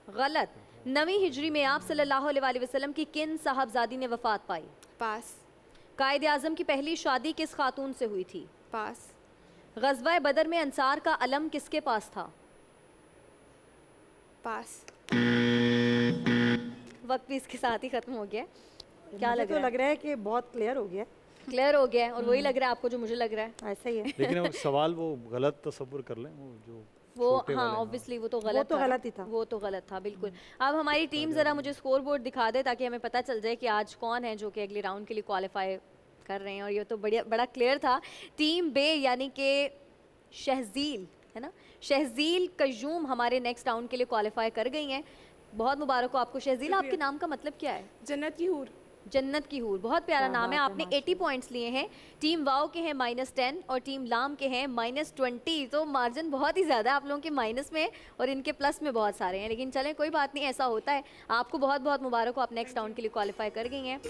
गलत। 9वीं हिजरी में आप सल्लल्लाहु अलैहि वसल्लम की किन साहबजादी ने वफ़ात पाई? पास। कायद आज़म की पहली शादी किस खातून से हुई थी? पास। ग़ज़वा बदर में अंसार का अलम किसके पास था? पास। वक्त भी इसके साथ ही ख़त्म हो गया। क्या लग रहा है कि बहुत क्लियर हो गया। क्लियर हो गया और वही लग रहा है आपको जो मुझे लग रहा है। ऐसा ही है। लेकिन अब सवाल वो गलत तस्वुर कर लें, वो हाँ ऑब्वियसली वो तो गलत ही था। वो तो गलत था बिल्कुल। अब हमारी टीम ज़रा मुझे स्कोर बोर्ड दिखा दे ताकि हमें पता चल जाए कि आज कौन है जो कि अगले राउंड के लिए क्वालिफाई कर रहे हैं। और ये तो बड़ा क्लियर था। टीम बे यानी कि शहजील है ना, शहजील कयूम हमारे नेक्स्ट राउंड के लिए क्वालिफाई कर गई हैं। बहुत मुबारक हो आपको शहजील। आपके नाम का मतलब क्या है? जन्नत की हूर। जन्नत की हूर, बहुत प्यारा नाम है। आपने 80 पॉइंट्स लिए हैं। टीम वाओ के हैं -10 और टीम लाम के हैं -20, तो मार्जिन बहुत ही ज़्यादा है आप लोगों के माइनस में और इनके प्लस में बहुत सारे हैं, लेकिन चलें कोई बात नहीं, ऐसा होता है। आपको बहुत बहुत मुबारक हो, आप नेक्स्ट राउंड के लिए क्वालिफाई कर गई हैं।